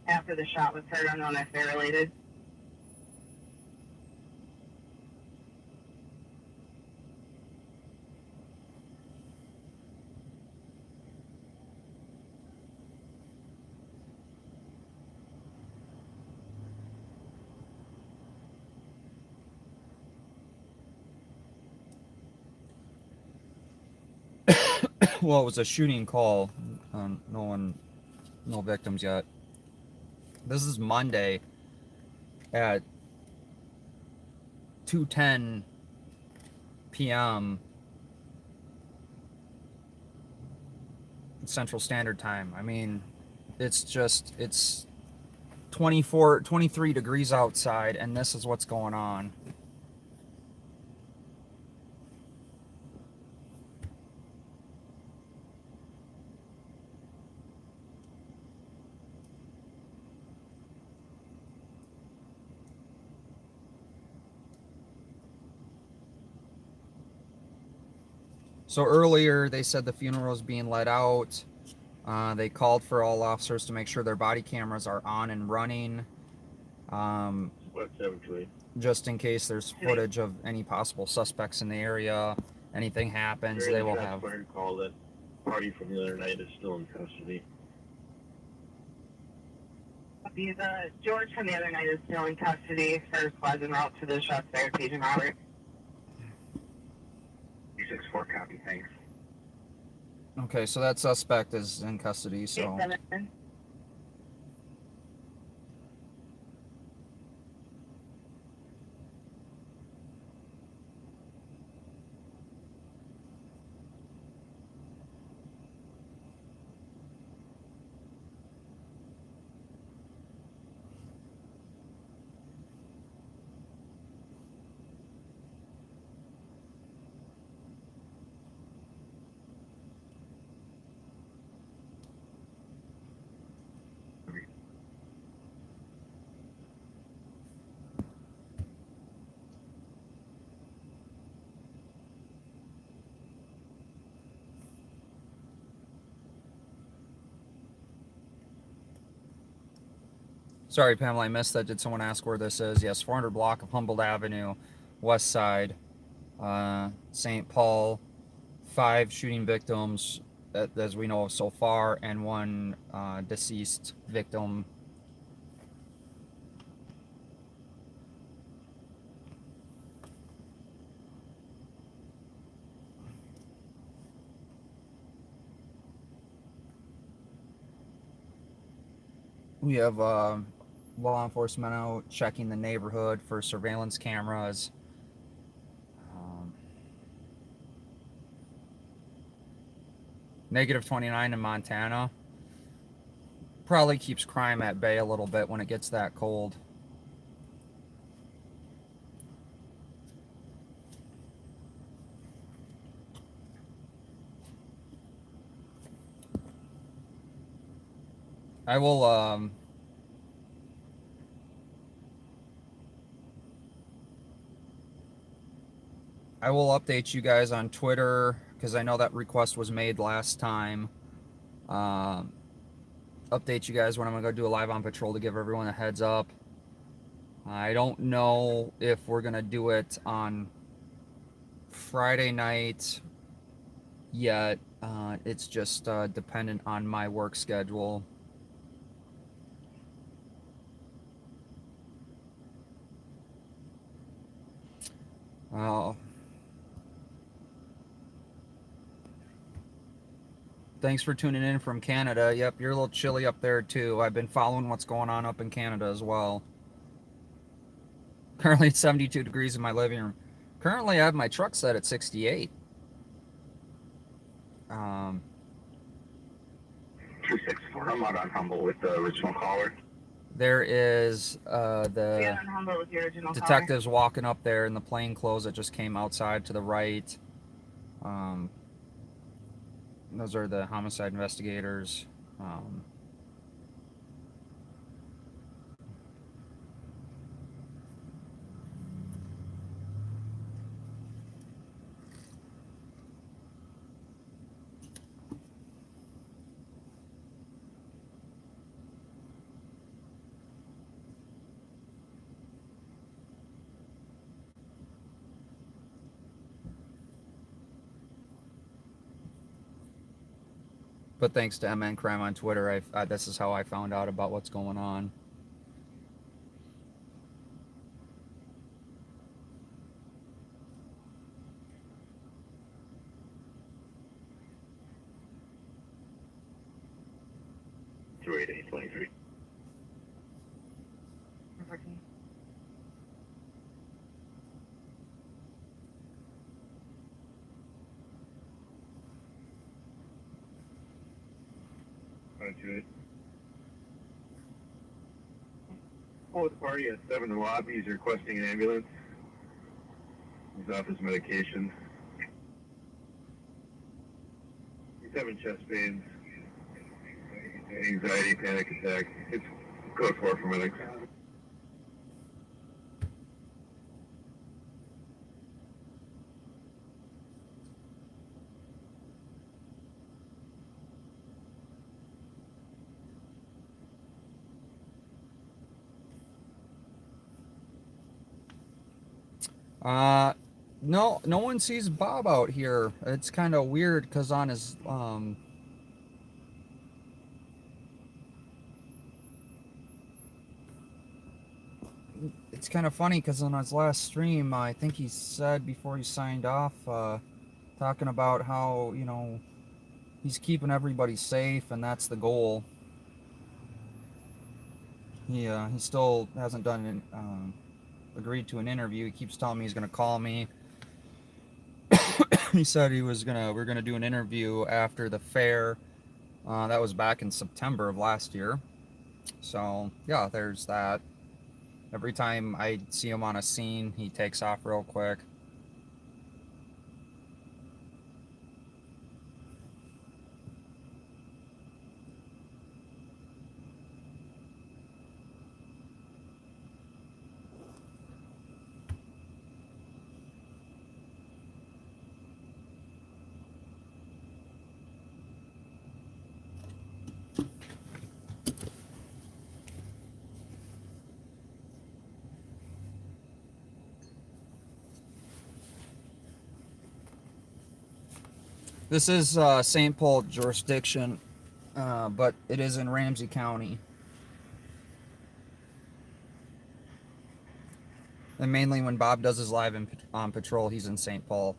After the shot was heard, unknown if they're related. Well, it was a shooting call. No victims yet. This is Monday at 2:10 p.m. Central Standard Time. I mean, it's 23 degrees outside, and this is what's going on. So earlier they said the funeral was being let out. They called for all officers to make sure their body cameras are on and running, just in case there's footage of any possible suspects in the area. Anything happens, they will have. Call that party from the other night is still in custody. The George from the other night is still in custody. First squad's en route to the shots fired, Page and Robert. 6-4 copy, thanks. Okay, so that suspect is in custody. So 8-7. sorry, Pamela, I missed that. Did someone ask where this is? Yes, 400 block of Humboldt Avenue, West Side, St. Paul. 5 shooting victims, as we know of so far, and 1 deceased victim. We have law enforcement out checking the neighborhood for surveillance cameras. Negative 29 in Montana. Probably keeps crime at bay a little bit when it gets that cold. I will update you guys on Twitter, because I know that request was made last time. Update you guys when I'm going to go do a live on patrol to give everyone a heads up. I don't know if we're going to do it on Friday night yet. It's just dependent on my work schedule. Thanks for tuning in from Canada. Yep, you're a little chilly up there too. I've been following what's going on up in Canada as well. Currently it's 72 degrees in my living room. Currently I have my truck set at 68. 264. I'm out on Humboldt with the original caller. There is Yeah, the on Humboldt with the original detectives walking up there in the plain clothes that just came outside to the right. Those are the homicide investigators. But thanks to MN Crime on Twitter, this is how I found out about what's going on. Through 8823. caller. Oh, the party at 7 in the lobby. He's requesting an ambulance. He's off his medication. He's having chest pains, anxiety, panic attack. It's code 4 for medics. No one sees Bob out here. It's kind of weird because on his it's kind of funny because on his last stream, I think he said before he signed off, talking about how, you know, he's keeping everybody safe and that's the goal. He still hasn't done agreed to an interview. He keeps telling me he's going to call me. He said we're gonna do an interview after the fair. That was back in September of last year. So yeah, there's that. Every time I see him on a scene, he takes off real quick. This is St. Paul jurisdiction, but it is in Ramsey County. And mainly when Bob does his live on patrol, he's in St. Paul.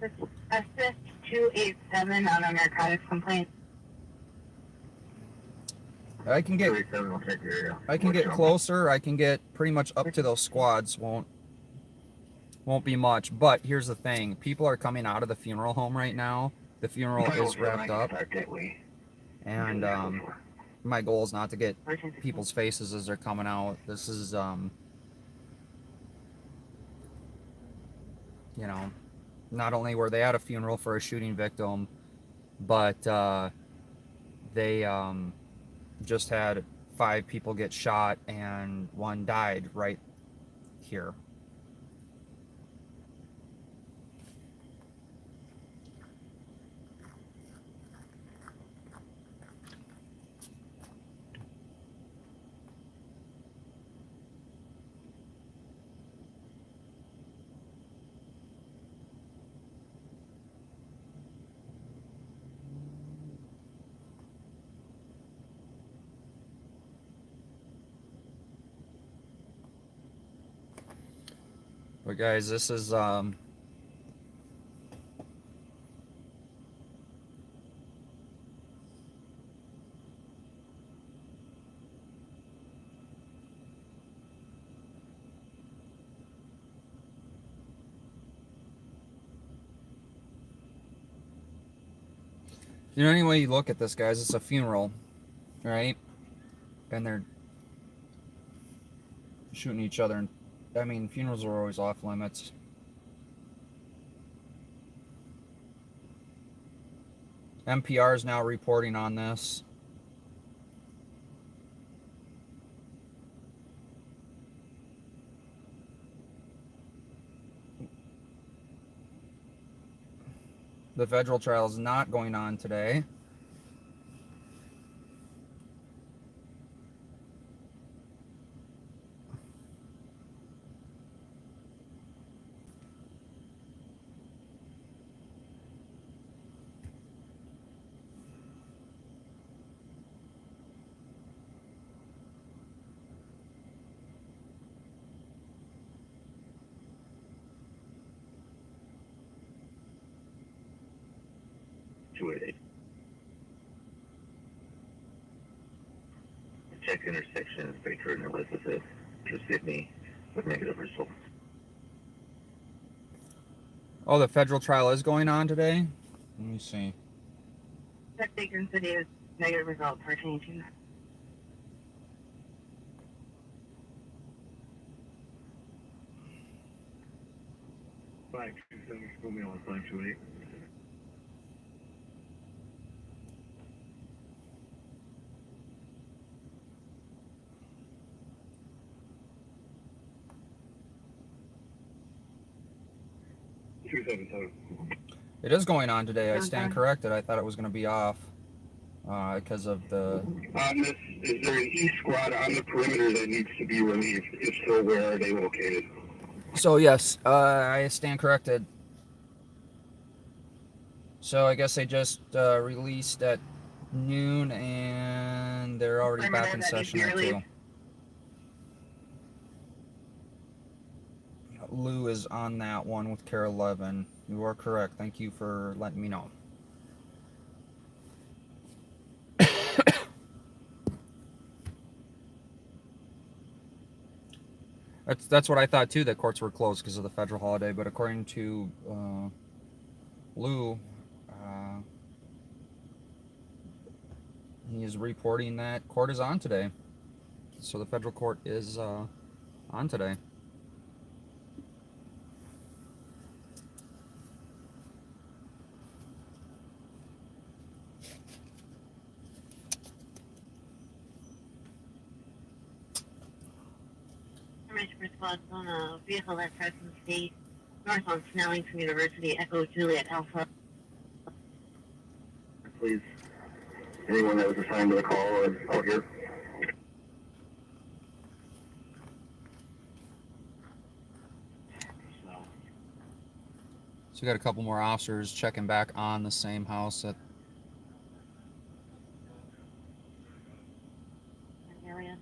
Assist 287 on a narcotics complaint. I can get 287 will take your area. I can get closer. I can get pretty much up to those squads. Won't be much. But here's the thing: people are coming out of the funeral home right now. The funeral is wrapped up, and my goal is not to get people's faces as they're coming out. This is you know, not only were they at a funeral for a shooting victim, but they just had 5 people get shot and 1 died right here. But guys, this is You know, any way you look at this, guys, it's a funeral, right? And they're shooting each other. And I mean, funerals are always off limits. NPR is now reporting on this. The federal trial is not going on today. Check intersection, Baker and Elizabeth to Sydney with negative results. Oh, the federal trial is going on today? Let me see. Check Baker City is negative results for changing. Five two seven, school meal on 528. It is going on today. I stand corrected. I thought it was going to be off because of the... On this, is there an E squad on the perimeter that needs to be relieved? If so, where are they located? So, yes, I stand corrected. So, I guess they just released at noon, and they're already back in session at 2. Lou is on that one with Care 11. You are correct. Thank you for letting me know. That's what I thought too, that courts were closed because of the federal holiday, but according to Lou, he is reporting that court is on today. So the federal court is on today. Response on a vehicle that tried from state north on Snelling from University, Echo Juliet Alpha. Please, anyone that was assigned to the call is out here. So we got a couple more officers checking back on the same house at area.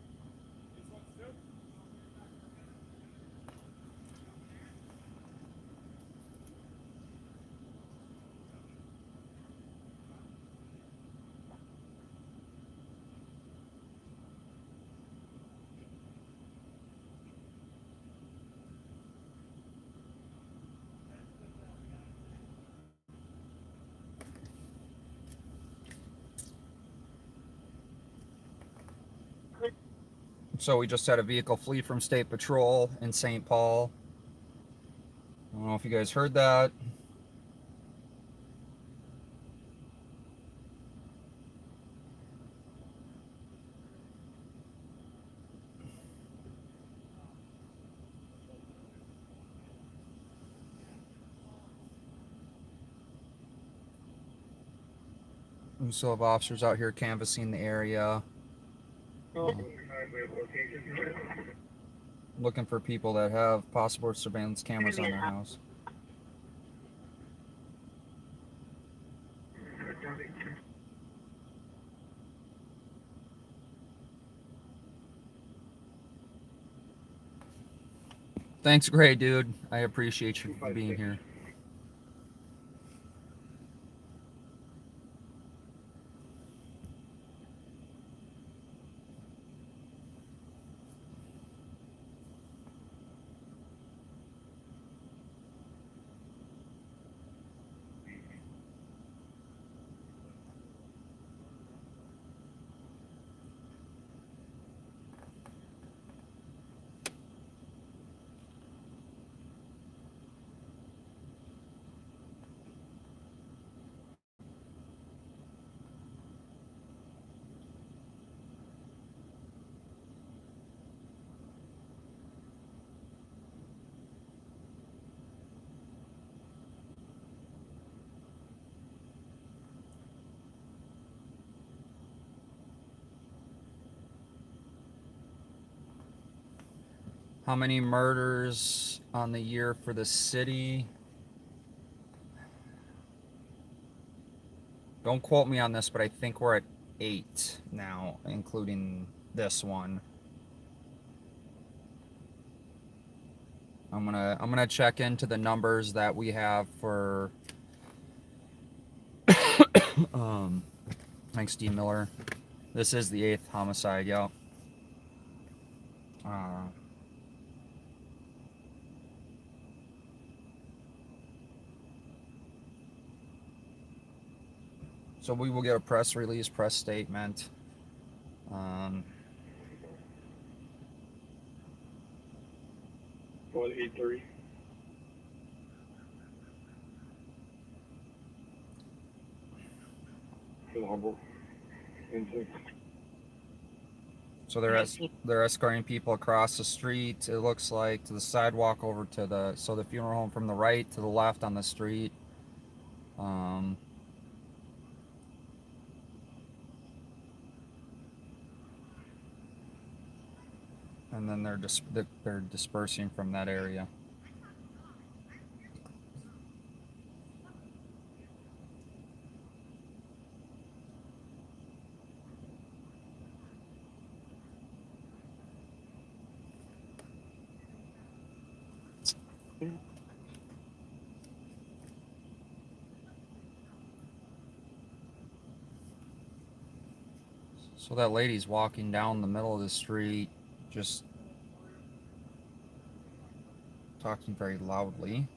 So we just had a vehicle flee from State Patrol in St. Paul. I don't know if you guys heard that. We still have officers out here canvassing the area. Looking for people that have possible surveillance cameras on their house. Thanks, Gray, dude. I appreciate you for being here. How many murders on the year for the city? Don't quote me on this, but I think we're at 8 now, including this one. I'm gonna check into the numbers that we have for thanks, Steve Miller. This is the 8th homicide, yep. So we will get a press release, press statement. What, 8:30? For the Humboldt incident. So they're escorting people across the street, it looks like, to the sidewalk over to the funeral home from the right to the left on the street. And then they're dispersing from that area. So that lady's walking down the middle of the street, just talking very loudly.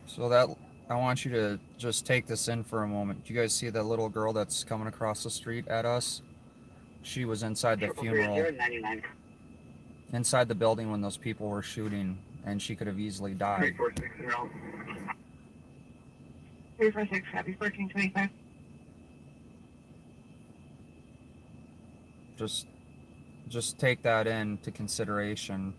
So that, I want you to just take this in for a moment. Do you guys see that little girl that's coming across the street at us? She was inside the funeral, inside the building when those people were shooting, and she could have easily died. 346 around. 346, copy, 1425. Just take that into consideration.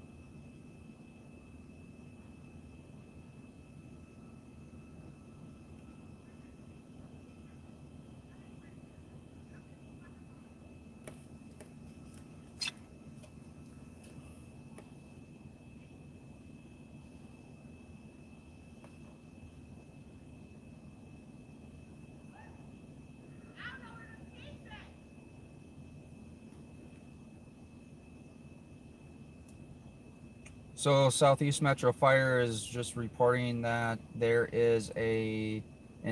So Southeast Metro Fire is just reporting that there is in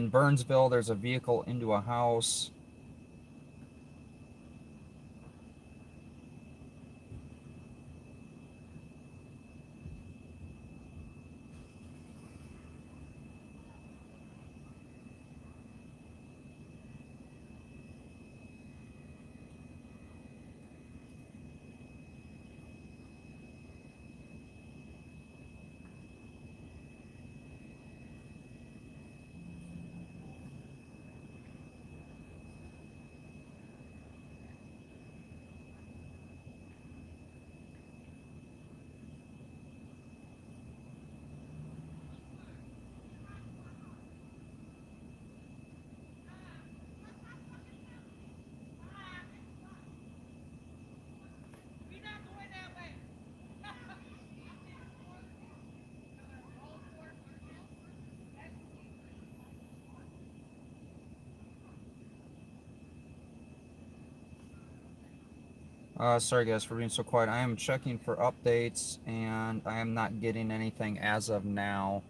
Burnsville, there's a vehicle into a house. Sorry guys for being so quiet. I am checking for updates and I am not getting anything as of now.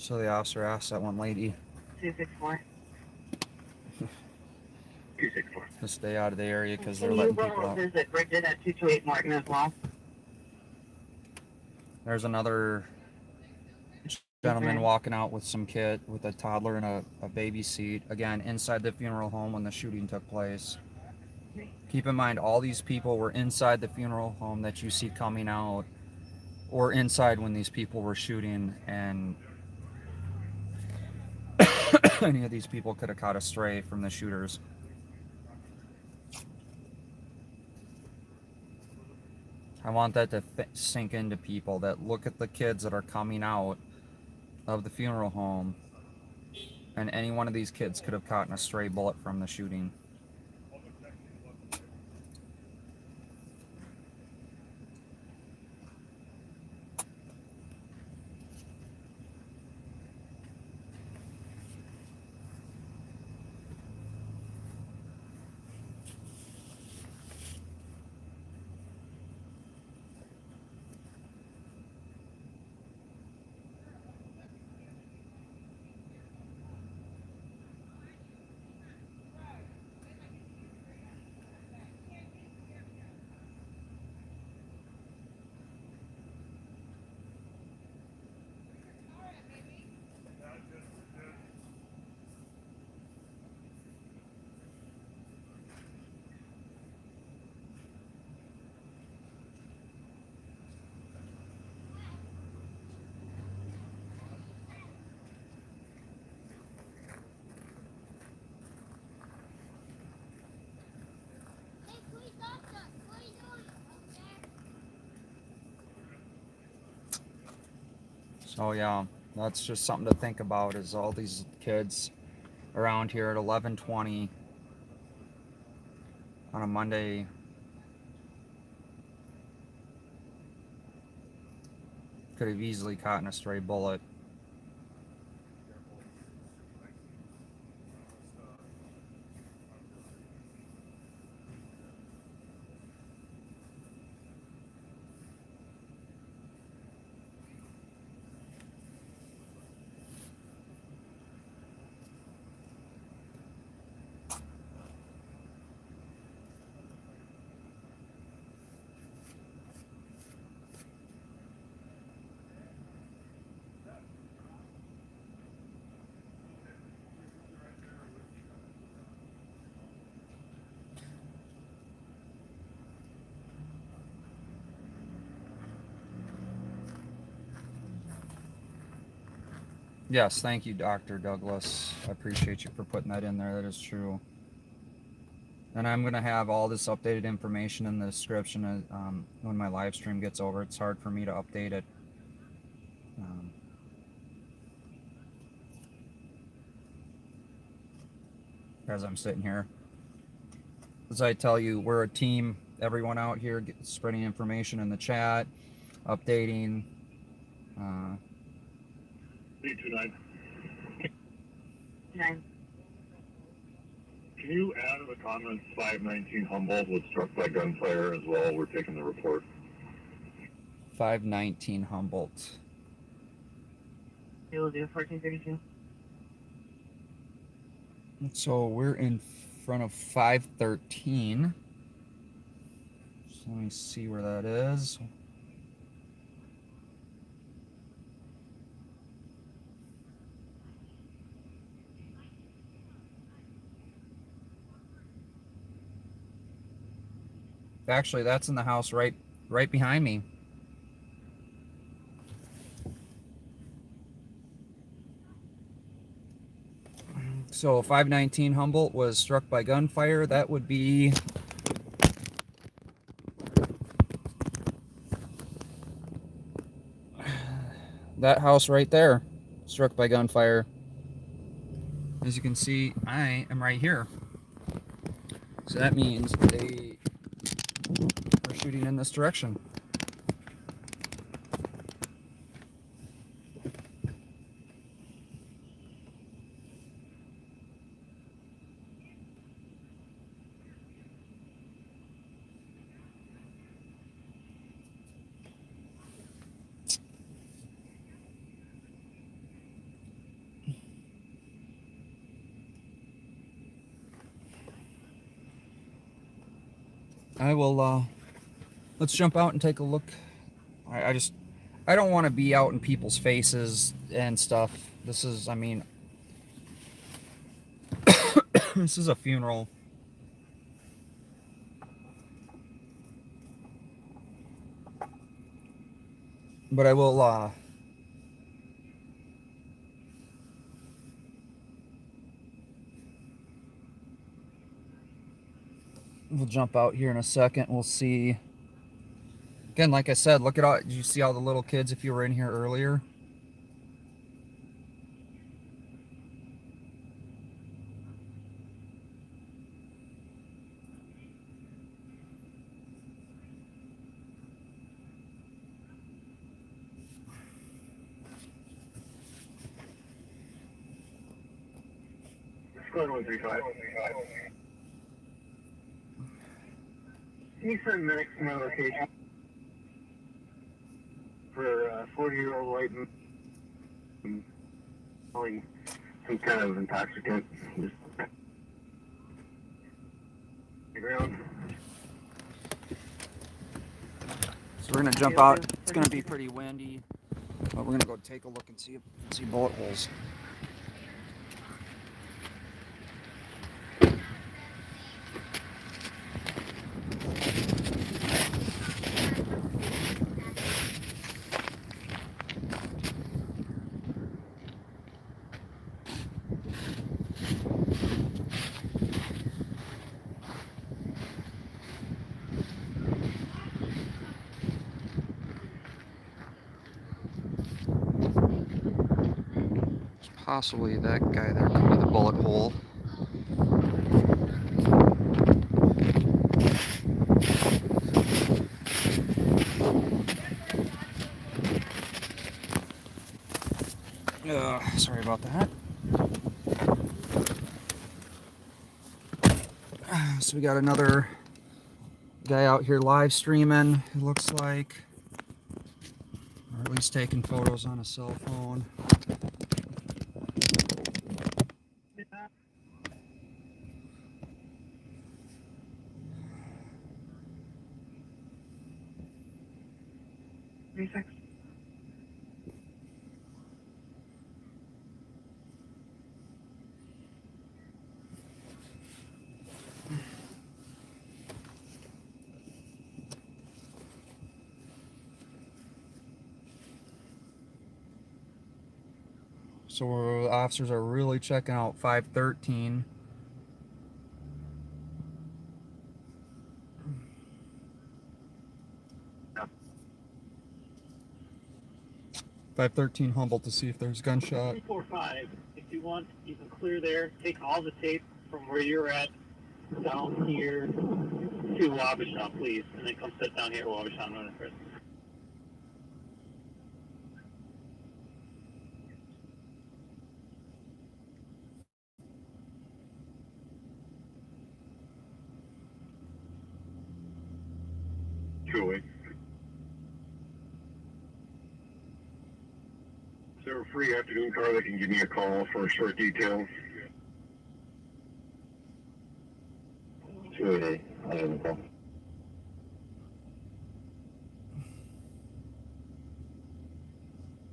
So the officer asked that one lady 264. 264. to stay out of the area because they're Can you letting people go out. visit Bridget at 228 Morton as well? There's another gentleman walking out with some kid, with a toddler in a baby seat. Again, inside the funeral home when the shooting took place. Keep in mind, all these people were inside the funeral home that you see coming out, or inside when these people were shooting, and any of these people could have caught a stray from the shooters. I want that to sink into people that look at the kids that are coming out of the funeral home, and any one of these kids could have caught a stray bullet from the shooting. So yeah, that's just something to think about, is all these kids around here at 11:20 on a Monday. Could have easily caught a stray bullet. Yes, thank you, Dr. Douglas. I appreciate you for putting that in there. That is true. And I'm going to have all this updated information in the description when my live stream gets over. It's hard for me to update it. As I'm sitting here. As I tell you, we're a team. Everyone out here spreading information in the chat, updating. 329. 9. Can you add to the comments 519 Humboldt was struck by gunfire as well? We're taking the report. 519 Humboldt. We will do 1432. So we're in front of 513. So let me see where that is. Actually, that's in the house right behind me. So 519 Humboldt was struck by gunfire. That would be that house right there, struck by gunfire. As you can see, I am right here. So that means they were shooting in this direction. I will, let's jump out and take a look. I don't want to be out in people's faces and stuff. This is, I mean, this is a funeral. But I will, we'll jump out here in a second. We'll see. Again, like I said, look at all, did you see all the little kids if you were in here earlier? Squad 135. Can you send medics to my location for a 40-year-old white man calling some kind of intoxicant? Just the ground. So we're gonna jump out. It's gonna be pretty windy, but we're gonna go take a look and see bullet holes. Possibly that guy there could be the bullet hole. Sorry about that. So we got another guy out here live streaming, it looks like. Or at least taking photos on a cell phone. So officers are really checking out 513. Yep. 513 Humboldt to see if there's gunshot. 345. If you want, you can clear there. Take all the tape from where you're at down here to Wabasha, please, and then come sit down here at Wabasha and run it first. Truly. Is there a free afternoon car that can give me a call for a short detail? 288. I have a call.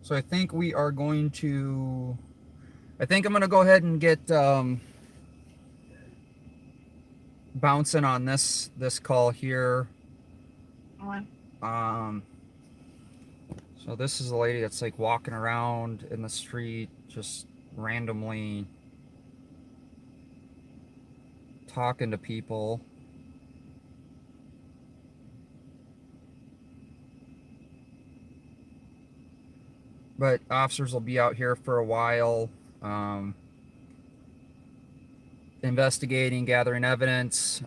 So I think we are going to, I think I'm going to go ahead and get bouncing on this call here. So this is a lady that's like walking around in the street, just randomly talking to people. But officers will be out here for a while, investigating, gathering evidence.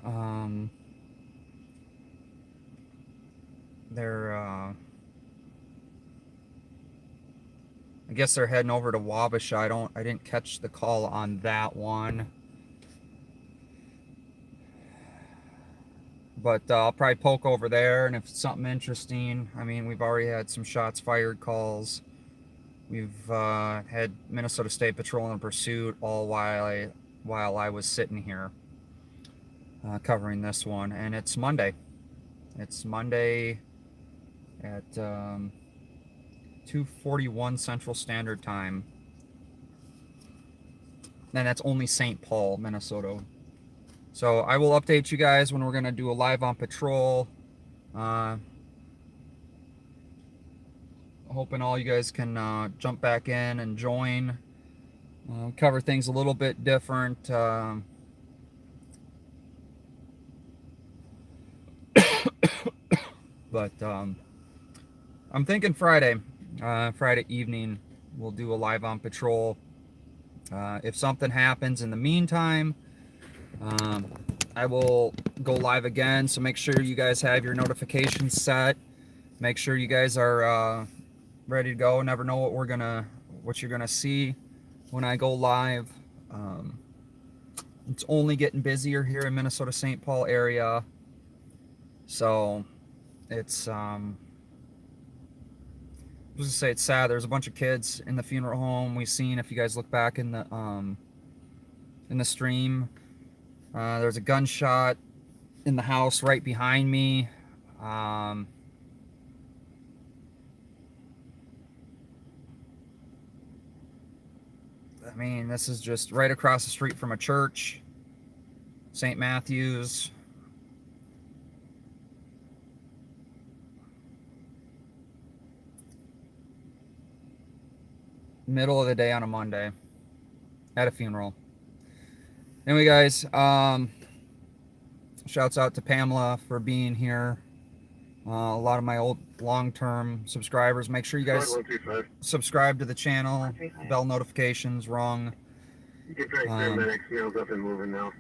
I guess they're heading over to Wabasha. I didn't catch the call on that one. But I'll probably poke over there, and if it's something interesting, I mean, we've already had some shots fired calls. We've had Minnesota State Patrol in pursuit all while I was sitting here covering this one, and it's Monday. It's Monday at 2:41 Central Standard Time. And that's only St. Paul, Minnesota. So I will update you guys when we're going to do a live on patrol. Hoping all you guys can jump back in and join. Cover things a little bit different. But I'm thinking Friday evening, we'll do a live on patrol. If something happens in the meantime, I will go live again. So make sure you guys have your notifications set. Make sure you guys are ready to go. Never know what you're gonna see when I go live. It's only getting busier here in Minnesota St. Paul area, so it's I was gonna say it's sad. There's a bunch of kids in the funeral home. We've seen, if you guys look back in the stream, there's a gunshot in the house right behind me. I mean, this is just right across the street from a church, St. Matthew's. Middle of the day on a Monday at a funeral. Anyway, guys, shouts out to Pamela for being here. A lot of my old long-term subscribers. Make sure you guys subscribe to the channel. Bell notifications rung. Get back there, medics. Meals up and moving now.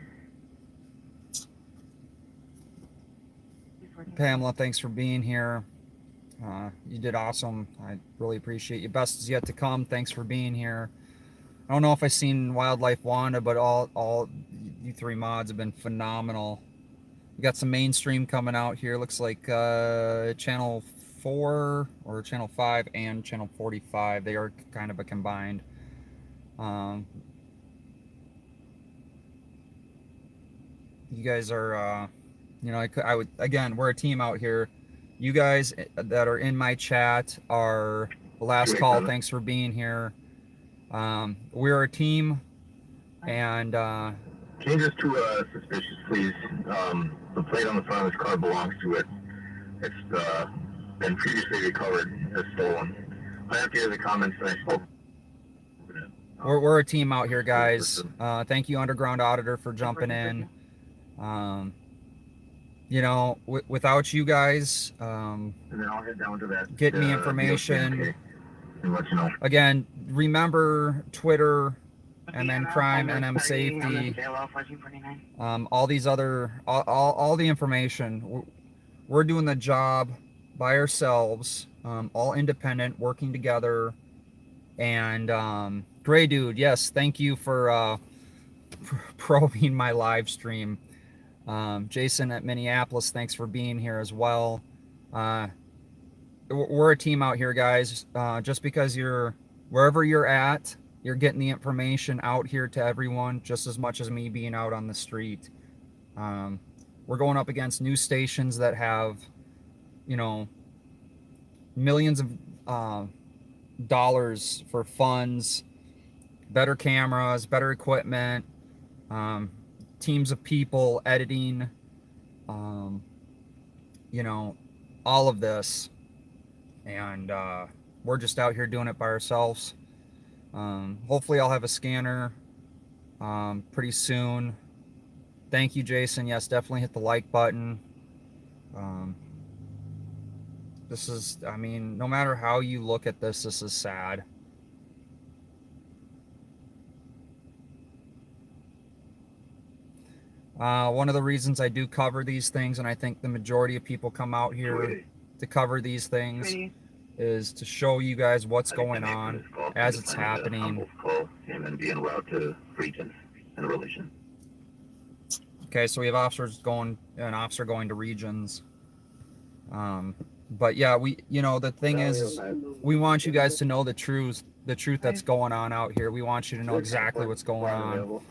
Pamela, thanks for being here. You did awesome. I really appreciate you. Best is yet to come. Thanks for being here. I don't know if I've seen Wildlife Wanda, but all you three mods have been phenomenal. We got some mainstream coming out here. Looks like channel 4 or channel 5 and channel 45. They are kind of a combined. You guys are, you know, I would, again, we're a team out here. You guys that are in my chat are the last call. Thanks for being here. We're a team, and Changes to suspicious, please. The plate on the front of this car belongs to it. It's been previously recovered as stolen. I have to hear the comments that I spoke. We're a team out here, guys. Thank you, Underground Auditor, for jumping in. You know, without you guys And then I'll head down to that. getting me information. And let you know. Again, remember Twitter, and then crime, NM safety, all these other, all the information. We're doing the job by ourselves, all independent, working together. And Gray Dude, yes, thank you for probing my live stream. Jason at Minneapolis, thanks for being here as well. We're a team out here, guys. Just because you're wherever you're at, you're getting the information out here to everyone just as much as me being out on the street. We're going up against news stations that have, you know, millions of dollars for funds, better cameras, better equipment, teams of people editing, you know, all of this. And we're just out here doing it by ourselves. Hopefully I'll have a scanner pretty soon. Thank you, Jason. Yes, definitely hit the like button. This is, I mean, no matter how you look at this, this is sad. One of the reasons I do cover these things, and I think the majority of people come out here to cover these things, is to show you guys what's going on as it's happening. And then being allowed to regions and relation. Okay, so we have an officer going to regions. But yeah, you know, the thing is, we want you guys to know the truth that's going on out here. We want you to know exactly what's going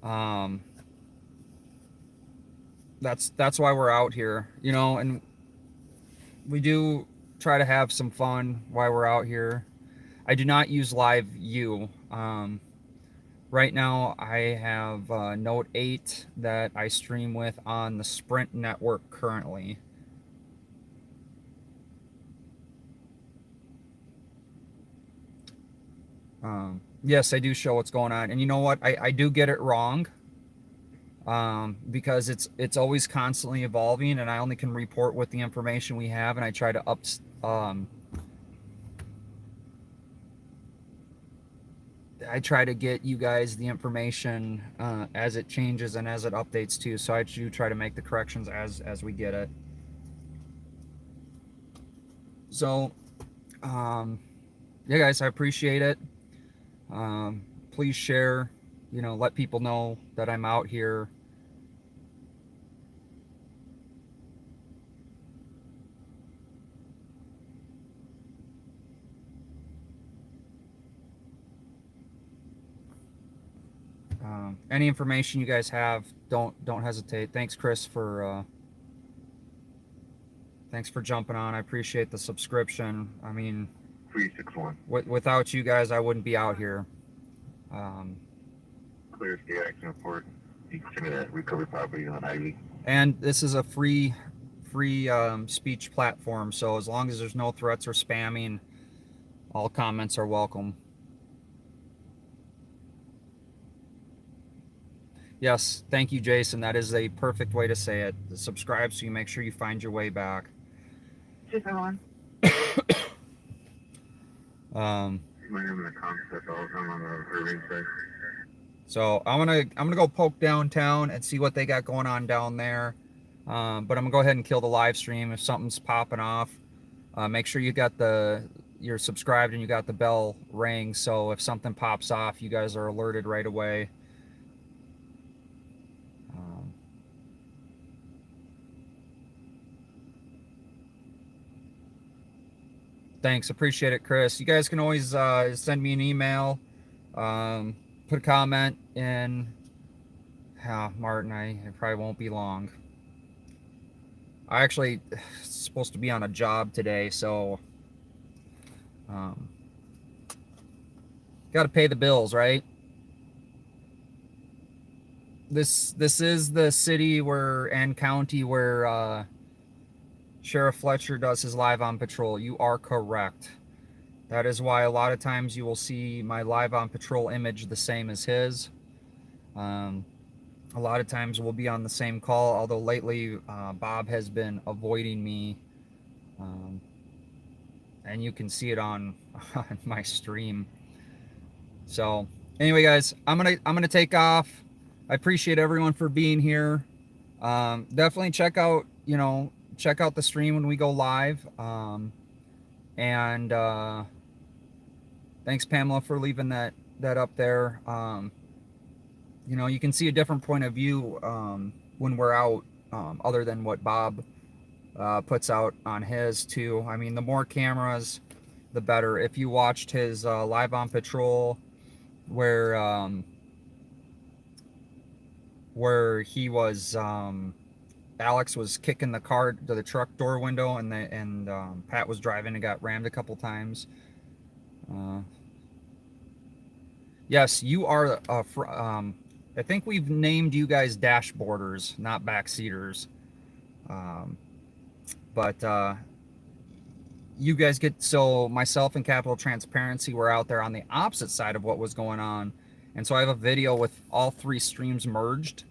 on. that's why we're out here, you know, and we do try to have some fun while we're out here. I do not use Live View. Right now I have Note 8 that I stream with on the Sprint network currently. Yes, I do show what's going on, and you know what? I do get it wrong, because it's always constantly evolving, and I only can report with the information we have, and I try to I try to get you guys the information as it changes and as it updates too. So I do try to make the corrections as we get it. So, yeah, guys, I appreciate it. Please share, you know, let people know that I'm out here. Any information you guys have, don't hesitate. Thanks, Chris, for thanks for jumping on. I appreciate the subscription. I mean, 361. Without you guys, I wouldn't be out here. Clear state action report. You can send me that recovery property on Ivy. And this is a free speech platform, so as long as there's no threats or spamming, all comments are welcome. Yes, thank you, Jason. That is a perfect way to say it. Subscribe so you make sure you find your way back. 241. My name is concept all the time on the Irving side. So I'm gonna go poke downtown and see what they got going on down there. But I'm gonna go ahead and kill the live stream if something's popping off. Make sure you're subscribed and you got the bell ring, so if something pops off, you guys are alerted right away. Thanks, appreciate it, Chris. You guys can always send me an email, put a comment in. Martin, it probably won't be long. I actually supposed to be on a job today, so got to pay the bills, right? This is the city and county where Sheriff Fletcher does his live on patrol. You are correct. That is why a lot of times you will see my live on patrol image the same as his. A lot of times we'll be on the same call, although lately Bob has been avoiding me. And you can see it on my stream. So anyway, guys, I'm gonna take off. I appreciate everyone for being here. Definitely check out the stream when we go live. Thanks, Pamela, for leaving that up there. You can see a different point of view when we're out, other than what Bob puts out on his too. I mean, the more cameras, the better. If you watched his live on patrol, where he was Alex was kicking the car to the truck door window, and Pat was driving and got rammed a couple times. Yes, you are. I think we've named you guys dashboarders, not backseaters. But you guys so myself and Capital Transparency were out there on the opposite side of what was going on, and so I have a video with all three streams merged.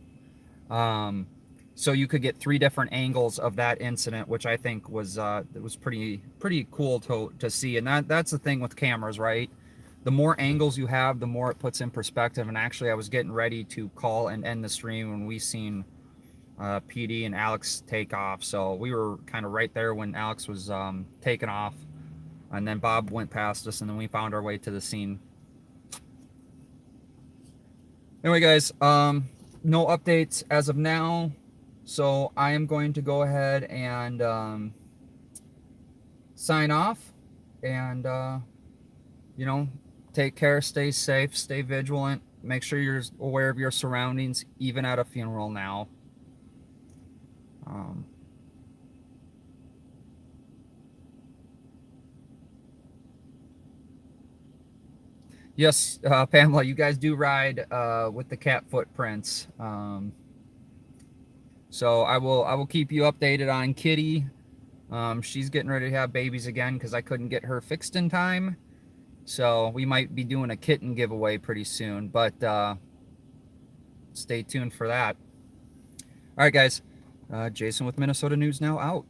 So you could get 3 different angles of that incident, which I think was pretty cool to see. And that's the thing with cameras, right? The more angles you have, the more it puts in perspective. And actually, I was getting ready to call and end the stream when we seen PD and Alex take off. So we were kind of right there when Alex was taking off, and then Bob went past us, and then we found our way to the scene. Anyway, guys, no updates as of now. So I am going to go ahead and sign off, and take care, stay safe, stay vigilant, make sure you're aware of your surroundings, even at a funeral now. Yes, Pamela, you guys do ride with the cat footprints. So I will keep you updated on Kitty. She's getting ready to have babies again because I couldn't get her fixed in time. So we might be doing a kitten giveaway pretty soon, but stay tuned for that. All right, guys. Jason with Minnesota News Now out.